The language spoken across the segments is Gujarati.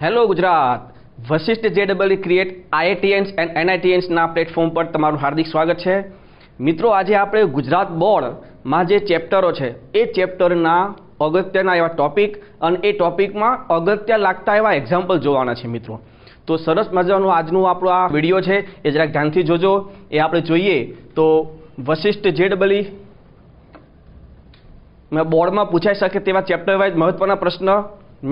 Hello Gujarat, Vashishtha JEE create IITians and NITiansના પ્લેટફોર્મ પર તમારું હાર્દિક સ્વાગત છે. મિત્રો, આજે આપણે ગુજરાત બોર્ડમાં જે ચેપ્ટરો છે એ ચેપ્ટરના અગત્યના એવા ટોપિક અને એ ટોપિકમાં અગત્ય લાગતા એવા એક્ઝામ્પલ જોવાના છે. મિત્રો, તો સરસ મજાનું આજનું આપણો આ વિડીયો છે એ જરાક ધ્યાનથી જોજો. એ આપણે જોઈએ તો વશિષ્ઠ JEE બોર્ડમાં પૂછાઈ શકે તેવા ચેપ્ટર વાઇઝ મહત્વના પ્રશ્ન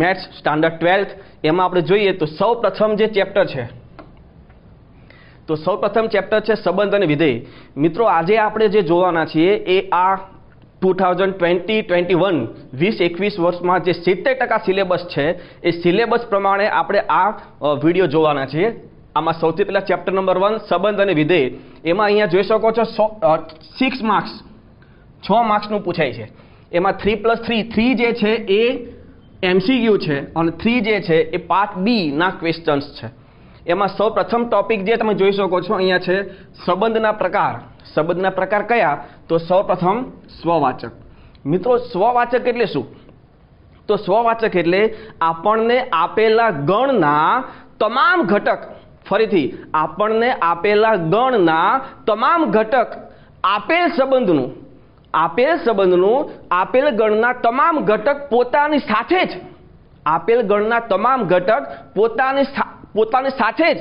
મેથ્સ સ્ટાન્ડર્ડ 12th એમાં આપણે જોઈએ તો સૌપ્રથમ જે ચેપ્ટર છે તો સૌપ્રથમ ચેપ્ટર છે સંબંધ અને વિધેય. મિત્રો, આજે આપણે જે જોવાના છીએ એ આ 2020-21 વર્ષમાં જે 70% સિલેબસ છે એ સિલેબસ પ્રમાણે આપણે આ વિડીયો જોવાના છીએ. આમાં સૌથી પહેલા ચેપ્ટર નંબર 1 સંબંધ અને વિધેય. એમાં અહીંયા જોઈ શકો છો 6 માર્ક્સ 6 માર્ક્સનું પૂછાય છે. એમાં 3+3 જે છે એ MCQ છે અને 3 જે છે એ પાર્ટ બી ના ક્વેશ્ચન્સ છે. એમાં સૌ પ્રથમ ટોપિક જે તમે જોઈ શકો છો અહીંયા છે સંબંધના પ્રકાર. સંબંધના પ્રકાર કયા? તો સૌ પ્રથમ સ્વવાચક. મિત્રો, સ્વવાચક એટલે શું? તો સ્વવાચક એટલે આપણને આપેલા ગણના તમામ ઘટક, ફરીથી આપણને આપેલા ગણના તમામ ઘટક આપેલ સંબંધનું આપેલ ગણના તમામ ઘટક પોતાની સાથે જ આપેલ ગણના તમામ ઘટક પોતાની સાથે જ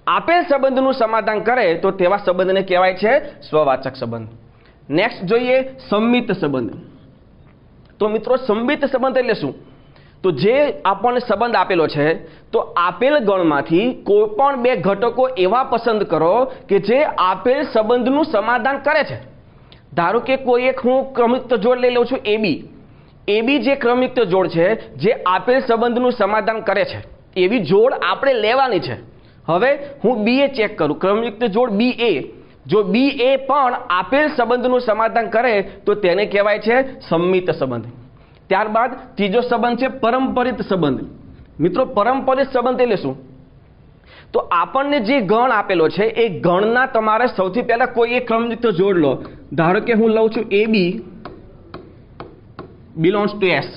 આપેલ સંબંધનું સમાધાન કરે તો તેવા સંબંધને કહેવાય છે સ્વવાચક સંબંધ. નેક્સ્ટ જોઈએ સંમિત સંબંધ. તો મિત્રો, સંમિત સંબંધ એટલે શું? તો જે આપણને સંબંધ આપેલો છે તો આપેલ ગણમાંથી કોઈ પણ બે ઘટકો એવા પસંદ કરો કે જે આપેલ સંબંધનું સમાધાન કરે છે. ધારો કે કોઈ એક હું ક્રમયુક્ત જોડ લઈ લઉં છું AB જે ક્રમયુક્ત જોડ છે જે આપેલ સંબંધનું સમાધાન કરે છે એવી જોડ આપણે લેવાની છે. હવે હું BA ચેક કરું, ક્રમયુક્ત જોડ BA, જો BA પણ આપેલ સંબંધનું સમાધાન કરે તો તેને કહેવાય છે સંમિત સંબંધ. ત્યારબાદ ત્રીજો સંબંધ છે પરંપરિત સંબંધ. મિત્રો, પરંપરિત સંબંધ એટલે શું? તો આપણને જે ગણ આપેલો છે એ ગણના તમારે સૌથી પહેલા કોઈ એક ક્રમયુક્ત જોડ લો. ધારો કે હું લઉં છું AB belongs to S.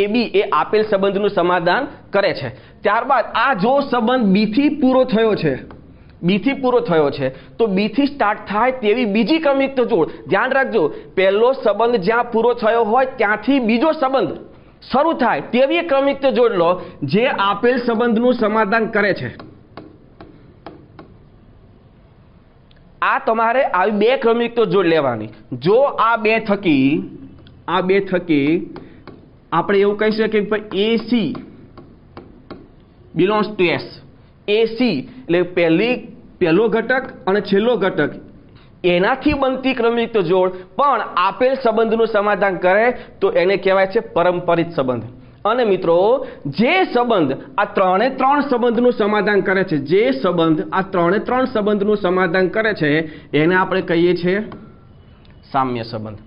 AB એ આપેલ સંબંધનું સમાધાન કરે છે. ત્યારબાદ આ જો સંબંધ B થી પૂરો થયો છે તો B થી સ્ટાર્ટ થાય તેવી બીજી ક્રમયુક્ત જોડ. ધ્યાન રાખજો, પહેલો સંબંધ જ્યાં પૂરો થયો હોય ત્યાંથી બીજો સંબંધ શરૂ થાય તેવી એક ક્રમયુક્ત જોડ લો જે આપેલ સંબંધનું સમાધાન કરે છે. આ તમારે આવી બે ક્રમયુક્ત જોડ લેવાની. જો આ બે થકી આપણે એવું કહી શકીએ કે ભાઈ AC belongs to S. AC એટલે પહેલો ઘટક અને છેલ્લો ઘટક એનાથી બનતી ક્રમયુક્ત જોડ પણ આપેલ સંબંધનું સમાધાન કરે તો એને કહેવાય છે પરંપરિત સંબંધ. અને મિત્રો, જે સંબંધ આ ત્રણે ત્રણ સંબંધનું સમાધાન કરે છે, સંબંધનું સમાધાન કરે છે એને આપણે કહીએ છીએ સામ્ય સંબંધ.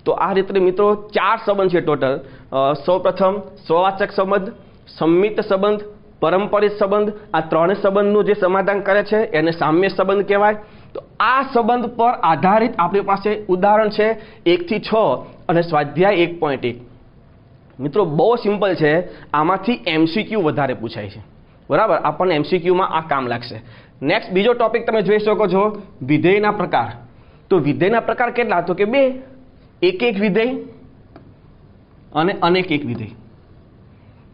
તો આ રીતે મિત્રો 4 સંબંધ છે ટોટલ. સૌપ્રથમ સ્વવાચક સંબંધ, સંમિત સંબંધ, પરંપરિત સંબંધ. આ ત્રણે સંબંધનું જે સમાધાન કરે છે એને સામ્ય સંબંધ કહેવાય. તો આ સંબંધ પર આધારિત આપણી પાસે ઉદાહરણ છે 1 થી 6 અને સ્વાધ્યાય 1.1. મિત્રો, બહુ સિમ્પલ છે. આમાંથી MCQ વધારે પૂછાય છે. બરાબર, આપણને MCQમાં આ કામ લાગશે. નેક્સ્ટ બીજો ટોપિક તમે જોઈ શકો છો વિધેયના પ્રકાર. તો વિધેયના પ્રકાર કેટલા? તો કે 2, એક વિધેય અને અનેક વિધેય.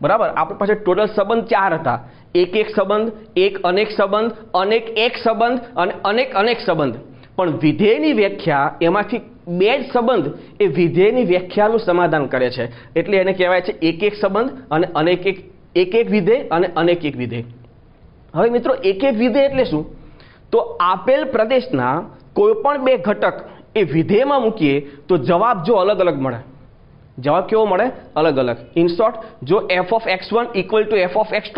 બરાબર, આપણી પાસે ટોટલ સંબંધ 4 હતા. એક સંબંધ, એક અનેક સંબંધ, અનેક સંબંધ અને અનેક સંબંધ. પણ વિધેયની વ્યાખ્યા એમાંથી 2 જ સંબંધ એ વિધેયની વ્યાખ્યાનું સમાધાન કરે છે એટલે એને કહેવાય છે એક સંબંધ અને એક વિધેય અને અનેક વિધેય. હવે મિત્રો, એક વિધેય એટલે શું? તો આપેલ પ્રદેશના કોઈ પણ 2 ઘટક એ વિધેયમાં મૂકીએ તો જવાબ જો અલગ મળે. જવાબ કેવો મળે? અલગ. ઇન શોર્ટ, જો f(x1) = f(x2)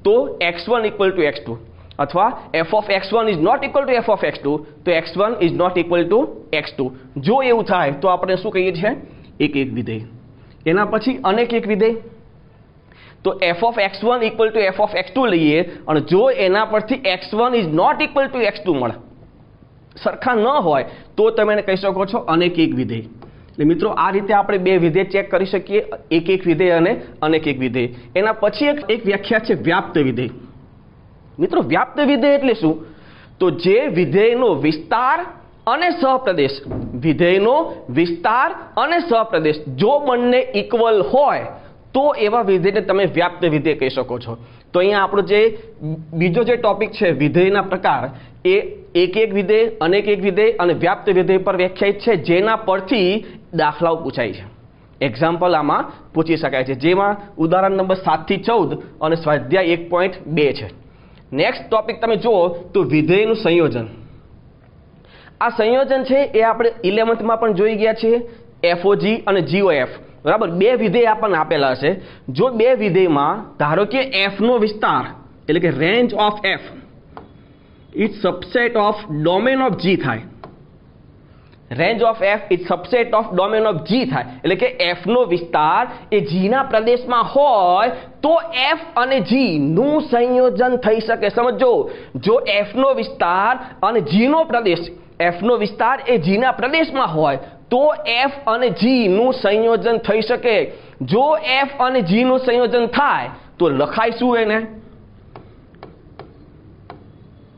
તો x1 = x2, અથવા f(x1) is not equal to f(x2) તો x1 is not equal to x2. જો એવું થાય તો આપણે શું કહીએ છીએ? એક વિધેય. એના પછી અનેક વિધેય. તો f(x1) = f(x2) લઈએ અને જો એના પરથી x1 is not equal to x2 મળે, સરખા ન હોય તો તમે એને કહી શકો છો અનેક વિધેય. એટલે મિત્રો આ રીતે આપણે બે વિધેય ચેક કરી શકીએ, એક વિધેય અને અનેક વિધેય. એના પછી એક વ્યાખ્યા છે વ્યાપ્ત વિધેય. મિત્રો વ્યાપ્ત વિધેય એટલે શું? તો જે વિધેયનો વિસ્તાર અને સહપ્રદેશ, વિધેયનો વિસ્તાર અને સહપ્રદેશ જો બંને ઇક્વલ હોય તો એવા વિધેયને તમે વ્યાપ્ત વિધેય કહી શકો છો. તો અહીંયા આપણો જે બીજો જે ટોપિક છે વિધેયના પ્રકાર, એ એક વિધેય, અનેક વિધેય અને વ્યાપ્ત વિધેય પર વ્યાખ્યાયિત છે, જેના પરથી દાખલાઓ પૂછાય છે. એક્ઝામ્પલ આમાં પૂછી શકાય છે, જેમાં ઉદાહરણ નંબર 7 થી 14 અને સ્વાધ્યાય 1.2 છે. નેક્સ્ટ ટોપિક તમે જુઓ તો વિધેયનું સંયોજન. આ સંયોજન છે એ આપણે 11th માં પણ જોઈ ગયા છીએ, FOG અને GOF. બરાબર, બે વિધેય આપણને આપેલા હશે. જો બે વિધેયમાં ધારો કે f નો વિસ્તાર એટલે કે range of f its subset of domain of g થાય, range of f its subset of domain of g થાય, એટલે કે f નો વિસ્તાર એ g ના પ્રદેશમાં હોય તો f અને g નું સંયોજન થઈ શકે. સમજો, જો f નો વિસ્તાર અને g નો પ્રદેશ, f નો વિસ્તાર એ g ના પ્રદેશમાં હોય તો f અને g નું સંયોજન થઈ શકે. જો f અને g નું સંયોજન થાય તો લખાય શું એને?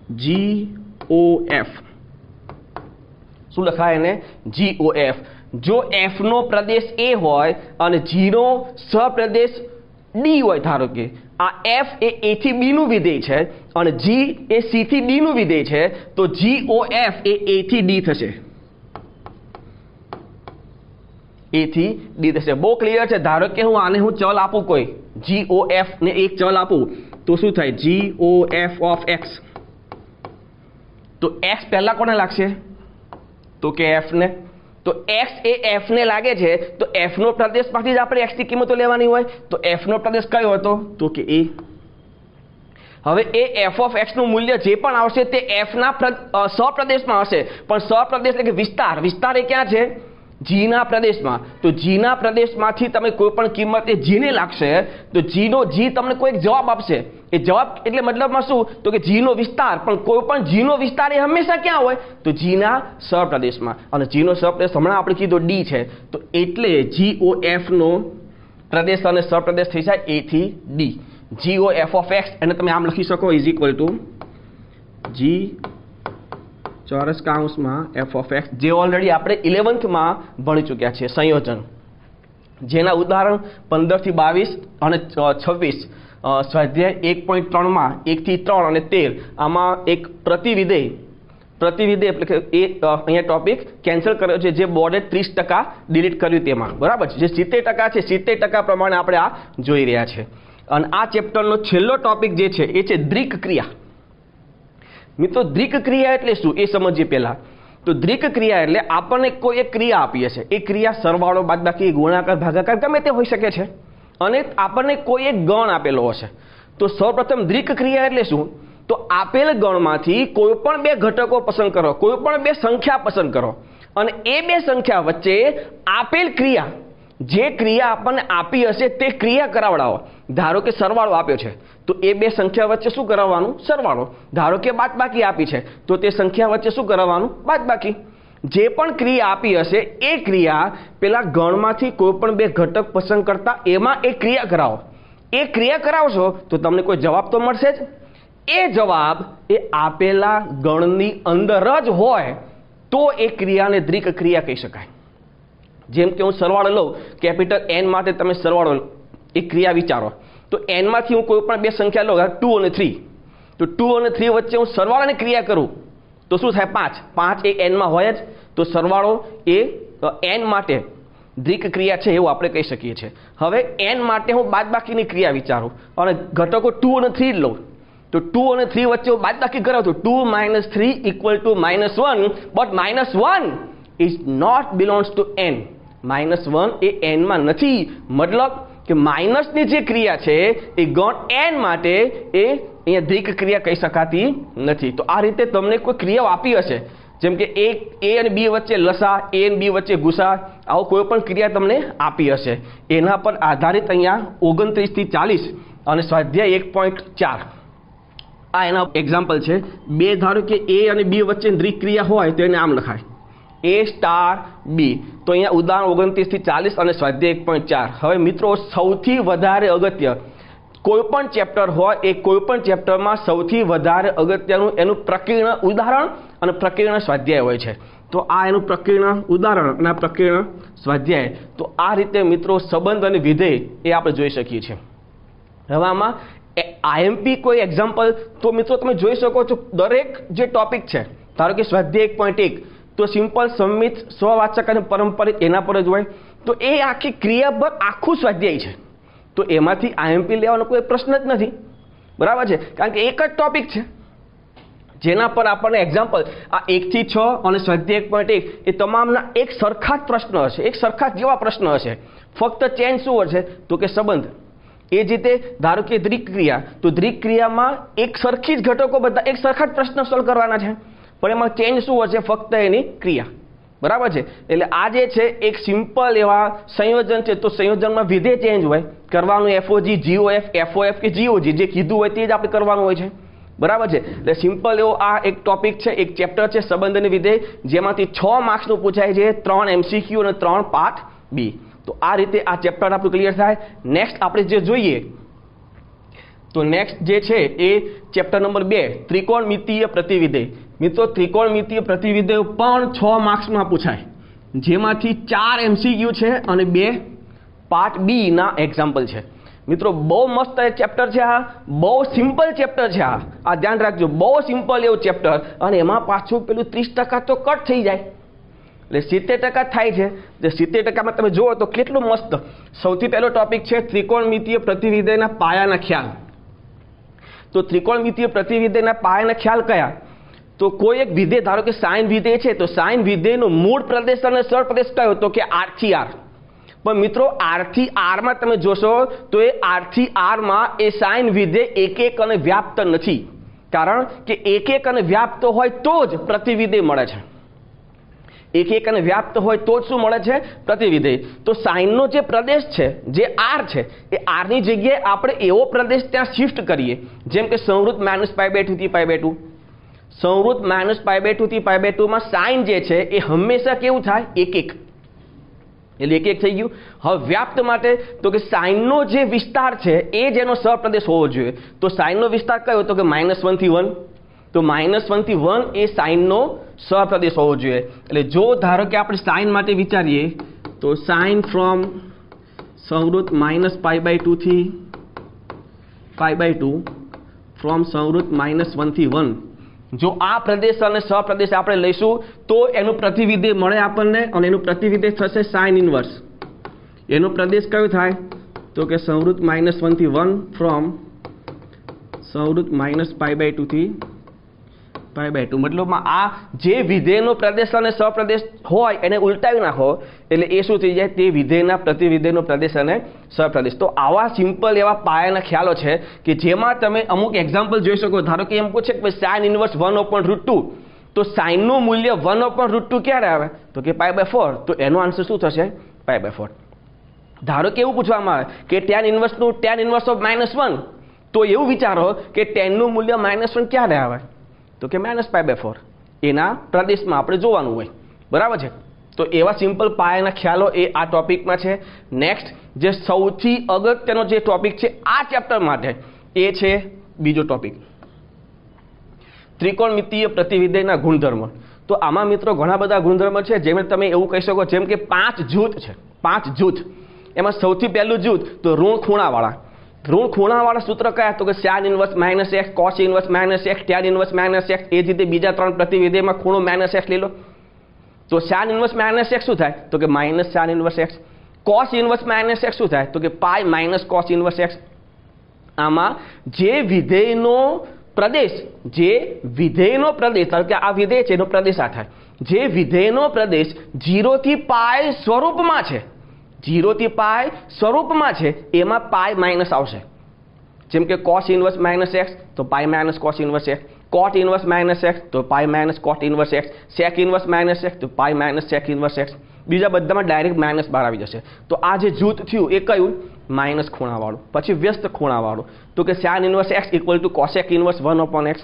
GOF. શું લખાય એને? GOF. જો f નો પ્રદેશ a હોય અને g નો સહપ્રદેશ d હોય, ધારો કે આ f એ a થી b નું વિધેય છે અને g એ c થી d નું વિધેય છે, તો GOF એ a થી d થશે, a થી d થશે. બહુ ક્લિયર છે. ધારો કે આને હું ચલ આપું, કોઈ GOF ને એક ચલ આપું તો શું થાય? GOF of x. તો x પહેલા કોને લાગશે? તો કે f ને. તો x એ f ને લાગે છે તો f નો પ્રદેશમાંથી જ આપણે x ની કિંમતો લેવાની હોય. તો f નો પ્રદેશ કયો હતો? તો કે a. હવે એ f ઓફ x નું મૂલ્ય જે પણ આવશે તે f ના સહપ્રદેશમાં હશે, પણ સહપ્રદેશ એટલે કે વિસ્તાર એ ક્યાં છે? g ના પ્રદેશમાં. તો g ના પ્રદેશમાંથી તમે કોઈ પણ કિંમત એ g ને લાગશે તો g તમને કોઈ એક જવાબ આપશે. એ જવાબ એટલે મતલબમાં શું? તો કે g નો વિસ્તાર, પણ કોઈ પણ g નો વિસ્તાર એ હંમેશા ક્યાં હોય? તો g ના સહપ્રદેશમાં. અને g નો સહપ્રદેશ હમણાં આપણે કીધો d છે, તો એટલે GOF નો પ્રદેશ અને સહપ્રદેશ થઈ જાય a થી d. GOF ઓફ x એને તમે આમ લખી શકો, ઇઝ ઇક્વલ ટુ g ચોરસ કાઉન્સમાં f ઓફ x, જે ઓલરેડી આપણે 11th માં ભણી ચૂક્યા છીએ, સંયોજન. જેના ઉદાહરણ 15 થી 22 અને 26 સ્વાધ્યાય 1.3 માં 1 થી 3 અને 13 આમાં એક પ્રતિવિધેય એટલે કે એ અહીંયા ટોપિક કેન્સલ કર્યો છે, જે બોર્ડે 30% ડિલીટ કર્યું તેમાં. બરાબર, જે 70% છે 70% પ્રમાણે આપણે આ જોઈ રહ્યા છે. અને આ ચેપ્ટરનો છેલ્લો ટોપિક જે છે એ છે દ્રિક ક્રિયા. મિત્રો દ્રિક ક્રિયા એટલે શું એ સમજીએ પહેલા. તો દ્રિક ક્રિયા એટલે આપણને કોઈ એક ક્રિયા આપી હશે, એ ક્રિયા સરવાળો, બાદબાકી, ગુણાકાર, ભાગાકાર ગમે તે હોઈ શકે છે, અને આપણને કોઈ એક ગણ આપેલો હશે. તો સૌપ્રથમ દ્રિક ક્રિયા એટલે શું? તો આપેલ ગણમાંથી કોઈ પણ બે ઘટકો પસંદ કરો, કોઈ પણ બે સંખ્યા પસંદ કરો, અને એ બે સંખ્યા વચ્ચે આપેલ ક્રિયા, જે ક્રિયા આપણને આપી હશે તે ક્રિયા કરાવડાવો. ધારો કે સરવાળો આપ્યો છે તો એ બે સંખ્યા વચ્ચે શું કરાવવાનું? સરવાળો. ધારો કે બાદબાકી આપી છે તો તે સંખ્યા વચ્ચે શું કરાવવાનું? બાદબાકી. જે પણ ક્રિયા આપી હશે એ ક્રિયા પેલા ગણમાંથી કોઈ પણ બે ઘટક પસંદ કરતા એમાં એ ક્રિયા કરાવો. એ ક્રિયા કરાવશો તો તમને કોઈ જવાબ તો મળશે જ. એ જવાબ એ આપેલા ગણની અંદર જ હોય તો એ ક્રિયાને દ્રિક ક્રિયા કહી શકાય. જેમ કે હું સરવાળો લઉં, કેપિટલ N માટે તમે સરવાળો એક ક્રિયા વિચારો, તો n માંથી હું કોઈ પણ બે સંખ્યા લઉં, 2 અને 3, તો 2 અને 3 વચ્ચે હું સરવાળાની ક્રિયા કરું તો શું થાય? 5 એ n માં હોય જ. તો સરવાળો એ n માટે દ્રિક ક્રિયા છે એવું આપણે કહી શકીએ છીએ. હવે n માટે હું બાદબાકીની ક્રિયા વિચારું અને ઘટકો 2 અને 3 લઉં, તો 2 અને 3 વચ્ચે હું બાદબાકી કરાવું તો 2 - 3 = -1, but -1 is not belongs to n. -1 એ n માં નથી, મતલબ કે માઇનસની જે ક્રિયા છે એ ગણ n માટે એ અહીંયા દ્વિક ક્રિયા કહી શકાતી નથી. તો આ રીતે તમને કોઈ ક્રિયાઓ આપી હશે, જેમ કે a અને b વચ્ચે લસા, a અને b વચ્ચે ગુસા, આવો કોઈ પણ ક્રિયા તમને આપી હશે, એના પર આધારિત અહીંયા 29 થી 40 અને સ્વાધ્યાય 1.4 આ એના એક્ઝામ્પલ છે. બે ધારો કે a અને b વચ્ચે દ્વિક ક્રિયા હોય તો એને આમ લખાય A સ્ટાર B। તો અહીંયા ઉદાહરણ 29 થી 40 અને સ્વાધ્યાય 1.4। હવે મિત્રો સૌથી વધારે અગત્ય કોઈપણ ચેપ્ટર હોય એ કોઈપણ ચેપ્ટરમાં સૌથી વધારે અગત્યનું એનું પ્રકીર્ણ ઉદાહરણ અને પ્રકીર્ણ સ્વાધ્યાય હોય છે। તો આ એનું પ્રકીર્ણ ઉદાહરણ અને આ પ્રકીર્ણ સ્વાધ્યાય। તો આ રીતે મિત્રો સંબંધ અને વિધેય એ આપણે જોઈ શકીએ છીએ। હવે આમાં આઈએમપી કોઈ એક્ઝામ્પલ તો મિત્રો તમે જોઈ શકો છો દરેક જે ટોપિક છે, ધારો કે સ્વાધ્યાય 1.1 તો સિમ્પલ, સંમિત, સ્વવાચક અને પારંપરિક એના પર જ હોય। તો એ આખી ક્રિયાપદ આખું સ્વાધ્યાય છે, તો એમાંથી આઈએમપી લેવાનો કોઈ પ્રશ્ન જ નથી, બરાબર છે, કારણ કે એક જ ટોપિક છે જેના પર આપણને એક્ઝામ્પલ આ 1 થી 6 અને સ્વાધ્યાય 1.1 એ તમામના એક સરખા જ પ્રશ્ન હશે, એક સરખા જેવા પ્રશ્ન હશે, ફક્ત ચેન્જ શું હશે તો કે સંબંધ। એ જ રીતે ધારો કે દ્વિક ક્રિયા, તો દ્વિક ક્રિયામાં એક સરખી જ ઘટકો બધા એક સરખા જ પ્રશ્ન સોલ્વ કરવાના છે, પણ એમાં ચેન્જ શું હશે, ફક્ત એની ક્રિયા, બરાબર છે। એટલે આ જે છે એક સિમ્પલ એવા સંયોજન છે, તો સંયોજનમાં વિધેય ચેન્જ હોય, કરવાનું FOG, GOF, FOF કે GOG જે કીધું હોય તે જ આપણે કરવાનું હોય છે, બરાબર છે। એટલે સિમ્પલ એવો આ એક ટોપિક છે, એક ચેપ્ટર છે સંબંધ અને વિધેય, જેમાંથી 6 માર્ક્સનું પૂછાય છે, 3 MCQ અને 3 પાર્ટ B। તો આ રીતે આ ચેપ્ટર આપણું ક્લિયર થાય। નેક્સ્ટ આપણે જે જોઈએ તો નેક્સ્ટ જે છે એ ચેપ્ટર નંબર 2 ત્રિકોણમિતીય પ્રતિવિધેય। મિત્રો ત્રિકોણમિતીય પ્રતિવિધેય પણ 6 માર્ક્સમાં પૂછાય, જેમાંથી 4 MCQ છે અને 2 પાર્ટ B ના એક્ઝામ્પલ છે। મિત્રો બહુ મસ્ત એક ચેપ્ટર છે, આ બહુ સિમ્પલ ચેપ્ટર છે, આ ધ્યાન રાખજો, બહુ સિમ્પલ એવું ચેપ્ટર, અને એમાં પાછું પેલું 30% તો કટ થઈ જાય, એટલે 70% થાય છે। જે 70%માં તમે જુઓ તો કેટલું મસ્ત। સૌથી પહેલો ટોપિક છે ત્રિકોણમિતીય પ્રતિવિધેયના પાયાના ખ્યાલ। તો ત્રિકોણમિતીય પ્રતિવિધેયના પાયાના ખ્યાલ કયા, તો કોઈ એક વિધેય, ધારો કે સાઇન વિધેય છે, તો સાઇન વિધેયનો મૂળ પ્રદેશ અને સરળ પ્રદેશ કયો, તો કે R થી R। પણ મિત્રો R થી R માં તમે જોશો તો એ R થી R માં એ સાઇન વિધેય એક અને વ્યાપ્ત નથી, કારણ કે એક અને વ્યાપ્ત હોય તો જ પ્રતિવિધેય મળે છે, એક અને વ્યાપ્ત હોય તો જ શું મળે છે, પ્રતિવિધેય। તો સાઇનનો જે પ્રદેશ છે, જે R છે, એ R ની જગ્યાએ આપણે એવો પ્રદેશ ત્યાં શિફ્ટ કરીએ, જેમ કે સંવૃત્ત -π/2 થી π/2, સંવૃત્ત -π/2 થી π/2 માં સાઇન જે છે એ હંમેશા કેવું થાય, એક, એટલે એક થઈ ગયું। હવે વ્યાપ્ત માટે તો કે સાઇનનો જે વિસ્તાર છે એ જ એનો સહપ્રદેશ હોવો જોઈએ, તો સાઇનનો વિસ્તાર કયો, તો કે -1 થી 1, તો -1 થી 1 એ સાઇનનો સહપ્રદેશ હોવો જોઈએ। એટલે જો ધારો કે આપણે સાઇન માટે વિચારીએ તો સાઇન ફ્રોમ સંવૃત્ત -π/2 થી π/2 ફ્રોમ સંવૃત્ત -1 થી 1, જો આ પ્રદેશ અને સહપ્રદેશ આપણે લઈશું તો એનું પ્રતિવિધેય મળે આપણને, અને એનું પ્રતિવિધેય થશે સાઇન ઇન્વર્સ। એનો પ્રદેશ કયો થાય, તો કે સંવૃત્ત -1 થી 1 ફ્રોમ સંવૃત્ત -π/2 થી π/2, મતલબમાં આ જે વિધેયનો પ્રદેશ અને સહપ્રદેશ હોય એને ઉલટાવી નાખો એટલે એ શું થઈ જાય, તે વિધેયના પ્રતિવિધેયનો પ્રદેશ અને સહપ્રદેશ। તો આવા સિમ્પલ એવા પાયાના ખ્યાલો છે કે જેમાં તમે અમુક એક્ઝામ્પલ જોઈ શકો। ધારો કે એમ પૂછે કે સાઇન ઇન્વર્સ 1/√2, તો સાઇનનું મૂલ્ય 1/√2 ક્યારે આવે, તો કે π/4, તો એનો આન્સર શું થશે, π/4। ધારો કે એવું પૂછવામાં આવે કે tan ઇન્વર્સનું tan ઇન્વર્સ ઓફ -1, તો એવું વિચારો કે tanનું મૂલ્ય -1 ક્યારે આવે, તો કે -π/4, એના પ્રદેશમાં આપણે જોવાનું હોય, બરાબર છે। તો એવા સિમ્પલ પાયાના ખ્યાલો એ આ ટોપિકમાં છે। નેક્સ્ટ જે સૌથી અગત્યનો જે ટોપિક છે આ ચેપ્ટર માટે એ છે બીજો ટોપિક, ત્રિકોણમિતીય પ્રતિવિધેયના ગુણધર્મ। તો આમાં મિત્રો ઘણા બધા ગુણધર્મ છે, જેમ તમે એવું કહી શકો, જેમ કે 5 જૂથ છે, 5 જૂથ। એમાં સૌથી પહેલું જૂથ તો ઋણ ખૂણાવાળા। ઋણ ખૂણાવાળા સૂત્ર કયા, તો કે sine inverse -x, cos inverse -x, tan inverse -x, એ જ રીતે બીજા 3 પ્રતિવિધેયમાં ખૂણો -x લઈ લો, તો સાઇન ઇન્વર્સ -x શું થાય, તો કે -sin inverse x, cos inverse -x શું થાય, તો કે π - cos ઇન્વર્સ x। આમાં જે વિધેયનો પ્રદેશ, ધારો કે આ વિધેય છે એનો પ્રદેશ આ થાય, જે વિધેયનો પ્રદેશ 0 થી π સ્વરૂપમાં છે, 0 થી π સ્વરૂપમાં છે, એમાં π માઇનસ આવશે, જેમ કે cos ઇન્વર્સ -x તો π - cos inverse x, cot inverse -x તો π - cot inverse x, sec inverse -x તો π - sec ઇન્વર્સ x। બીજા બધામાં ડાયરેક્ટ માઇનસ બહાર આવી જશે। તો આ જે જૂથ થયું એ કયું, માઇનસ ખૂણાવાળું। પછી વ્યસ્ત ખૂણાવાળું, તો કે sin inverse x = cosec inverse 1/x,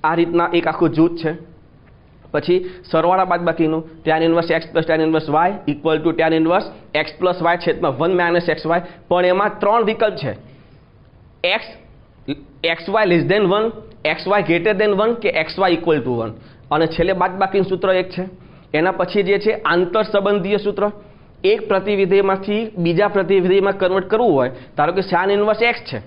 આ રીતના એક આખું જૂથ છે। પછી સરવાળા બાદબાકીનું tan inverse x plus tan inverse y equal two tan inverse x plus y છેદમાં 1 માઇનસ xy, પણ એમાં 3 વિકલ્પ છે, xy less than 1, xy greater than 1 કે xy ઇક્વલ ટુ 1, અને છેલ્લે બાદબાકીનું સૂત્ર એક છે. એના પછી જે છે આંતર સંબંધીય સૂત્ર, એક પ્રતિવિધેયમાંથી બીજા પ્રતિવિધેયમાં કન્વર્ટ કરવું હોય, ધારો કે tan ઇન્વર્સ x છે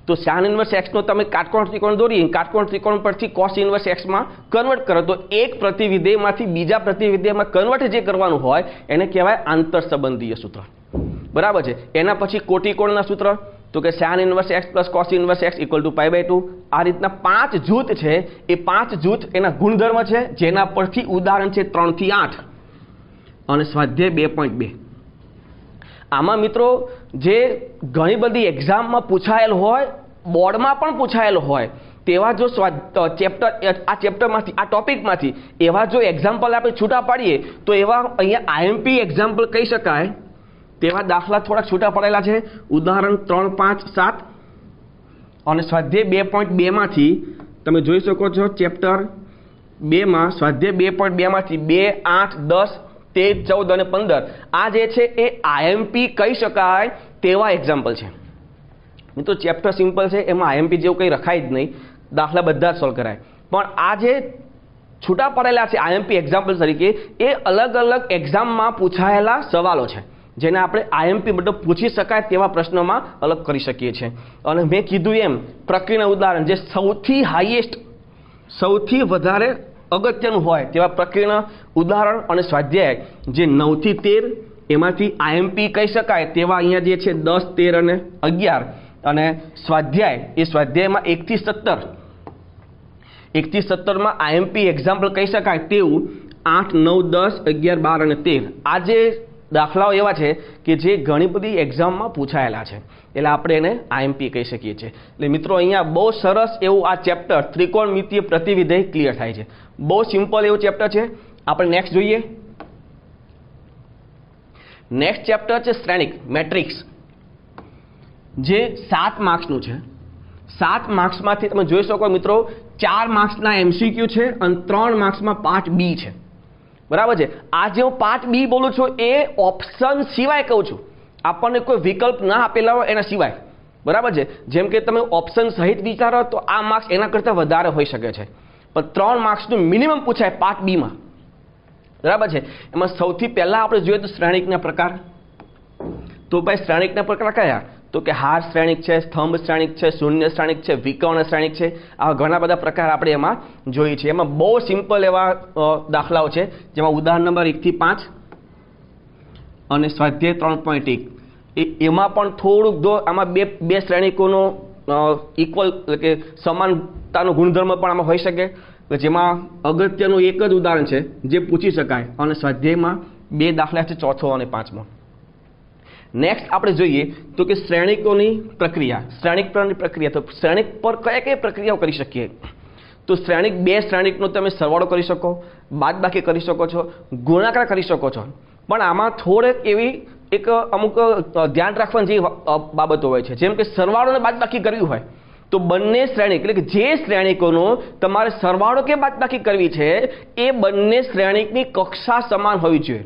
તો tan ઇન્વર્સ x નો તમે કાટકોણ ત્રિકોણ દોરી, કાટકોણ ત્રિકોણ પરથી cos ઇન્વર્સ x માં કન્વર્ટ કરો, તો એક પ્રતિવિધેયમાંથી બીજા પ્રતિવિધેયમાં કન્વર્ટ જે કરવાનું હોય એને કહેવાય આંતર સંબંધીય સૂત્ર. બરાબર છે. એના પછી કોટિકોણના સૂત્ર, તો કે tan inverse x plus cos inverse x ઇક્વલ ટુ π/2. આ રીતના 5 જૂથ છે, એ 5 જૂથ એના ગુણધર્મ છે, જેના પરથી ઉદાહરણ છે 3 થી 8 અને સ્વાધ્યાય 2.2. આમાં મિત્રો જે ઘણી બધી એક્ઝામમાં પૂછાયેલ હોય, બોર્ડમાં પણ પૂછાયેલ હોય તેવા જો ચેપ્ટરમાંથી, આ ટોપિકમાંથી એવા જો એક્ઝામ્પલ આપણે છૂટા પાડીએ તો એવા અહીંયા આઈએમપી એક્ઝામ્પલ કહી શકાય તેવા દાખલા થોડાક છૂટા પડેલા છે. ઉદાહરણ 3, 5, 7 અને સ્વાધ્યાય 2.2 માંથી તમે જોઈ શકો છો. ચેપ્ટર 2 માં સ્વાધ્યાય 2.2 માંથી 2, 8, 10, 13, 14 અને 15 આ જે છે એ આઈએમપી કહી શકાય તેવા એક્ઝામ્પલ છે. મિત્રો ચેપ્ટર સિમ્પલ છે, એમાં આઈએમપી જેવું કંઈ રખાય જ નહીં, દાખલા બધા જ સોલ્વ કરાય. પણ આ જે છૂટા પડેલા છે આઈએમપી એક્ઝામ્પલ તરીકે, એ અલગ અલગ એક્ઝામમાં પૂછાયેલા સવાલો છે, જેને આપણે આઈએમપી મતલબ પૂછી શકાય તેવા પ્રશ્નોમાં અલગ કરી શકીએ છીએ. અને મેં કીધું એમ પ્રક્રિયાનું ઉદાહરણ જે સૌથી હાઈએસ્ટ, સૌથી વધારે અગત્યનું હોય તેવા પ્રક્રિયાના ઉદાહરણ અને સ્વાધ્યાય જે 9 થી 13 એમાંથી આઈએમપી કહી શકાય તેવા અહીંયા જે છે 10, 13 અને 11, અને સ્વાધ્યાય એ સ્વાધ્યાયમાં 1 થી 17 માં આઈએમપી એક્ઝામ્પલ કહી શકાય તેવું 8, 9, 10, 11, 12 અને 13 આ જે દાખલાઓ એવા છે કે જે ઘણી બધી એક્ઝામમાં પૂછાયેલા છે, એટલે આપણે એને આઈએમપી કહી શકીએ છીએ. એટલે મિત્રો અહીંયા બહુ સરસ એવું આ ચેપ્ટર ત્રિકોણમિતીય પ્રતિવિધેય ક્લિયર થાય છે. બહુ સિમ્પલ એવું ચેપ્ટર છે. આપણે નેક્સ્ટ જોઈએ. નેક્સ્ટ ચેપ્ટર છે શ્રેણિક મેટ્રિક્સ, જે 7 માર્ક્સનું છે. 7 માર્ક્સમાંથી તમે જોઈ શકો મિત્રો 4 માર્ક્સના એમસીક્યુ છે અને 3 માર્ક્સમાં પાર્ટ બી છે. બરાબર છે. આ જે હું પાર્ટ બી બોલું છું એ ઓપ્શન સિવાય કહું છું, આપણને કોઈ વિકલ્પ ના આપેલા હોય એના સિવાય. બરાબર છે. જેમ કે તમે ઓપ્શન સહિત વિચારો તો આ માર્ક્સ એના કરતાં વધારે હોઈ શકે છે, પણ 3 માર્ક્સનું મિનિમમ પૂછાય પાર્ટ બીમાં. બરાબર છે. એમાં સૌથી પહેલાં આપણે જોઈએ તો શ્રેણિકના પ્રકાર. તો ભાઈ શ્રેણિકના પ્રકાર કયા? તો કે હાર શ્રેણિક છે, સ્તંભ શ્રેણિક છે, શૂન્ય શ્રેણિક છે, વિકર્ણ શ્રેણિક છે. આવા ઘણા બધા પ્રકાર આપણે એમાં જોઈએ છીએ. એમાં બહુ સિમ્પલ એવા દાખલાઓ છે, જેમાં ઉદાહરણ નંબર 1 થી 5 અને સ્વાધ્યાય 3.1 એમાં પણ થોડુંક જો આમાં બે શ્રેણિકોનો ઇક્વલ એટલે કે સમાનતાનો ગુણધર્મ પણ આમાં હોઈ શકે, જેમાં અગત્યનું એક જ ઉદાહરણ છે જે પૂછી શકાય, અને સ્વાધ્યાયમાં 2 દાખલા છે, ચોથો અને 5મો. નેક્સ્ટ આપણે જોઈએ તો કે શ્રેણિકોની પ્રક્રિયા. શ્રેણિક પરની પ્રક્રિયા, તો શ્રેણિક પર કયા કઈ પ્રક્રિયાઓ કરી શકીએ? તો શ્રેણિક 2 શ્રેણિકનો તમે સરવાળો કરી શકો, બાદબાકી કરી શકો છો, ગુણાકાર કરી શકો છો. પણ આમાં થોડેક એવી એક અમુક ધ્યાન રાખવાની જેવી બાબતો હોય છે. જેમ કે સરવાળો અને બાદબાકી કરવી હોય તો બંને શ્રેણિક એટલે કે જે શ્રેણિકોનો તમારે સરવાળો કે બાદબાકી કરવી છે એ બંને શ્રેણિકની કક્ષા સમાન હોવી જોઈએ.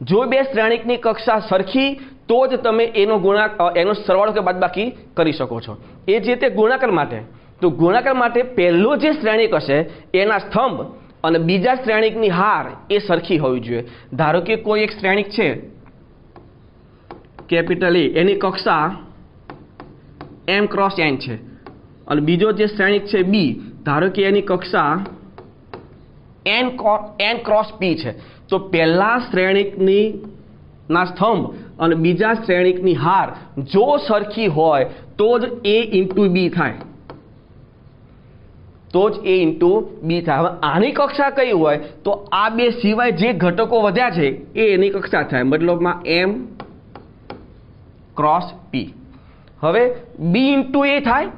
જો 2 શ્રેણિકની કક્ષા સરખી તો જ તમે એનો સરવાળો કે બાદબાકી કરી શકો છો. એ જ રીતે ગુણાકાર માટે, તો ગુણાકાર માટે પહેલો જે શ્રેણિક હશે એના સ્તંભ અને બીજા શ્રેણિકની હાર એ સરખી હોવી જોઈએ. ધારો કે કોઈ એક શ્રેણિક છે કેપિટલ એ, એની કક્ષા m ક્રોસ n છે, અને બીજો જે શ્રેણિક છે બી, ધારો કે એની કક્ષા n ક્રોસ p છે. તો પહેલા શ્રેણિકની ના સ્તંભ અને બીજા શ્રેણિકની હાર જો સરખી હોય તો જ a ઇન્ટુ બી થાય, તો જ a ઇન્ટુ બી થાય. હવે આની કક્ષા કઈ હોય તો આ 2 સિવાય જે ઘટકો વધ્યા છે એ એની કક્ષા થાય, મતલબમાં m ક્રોસ p. હવે b ઇન્ટુ a થાય,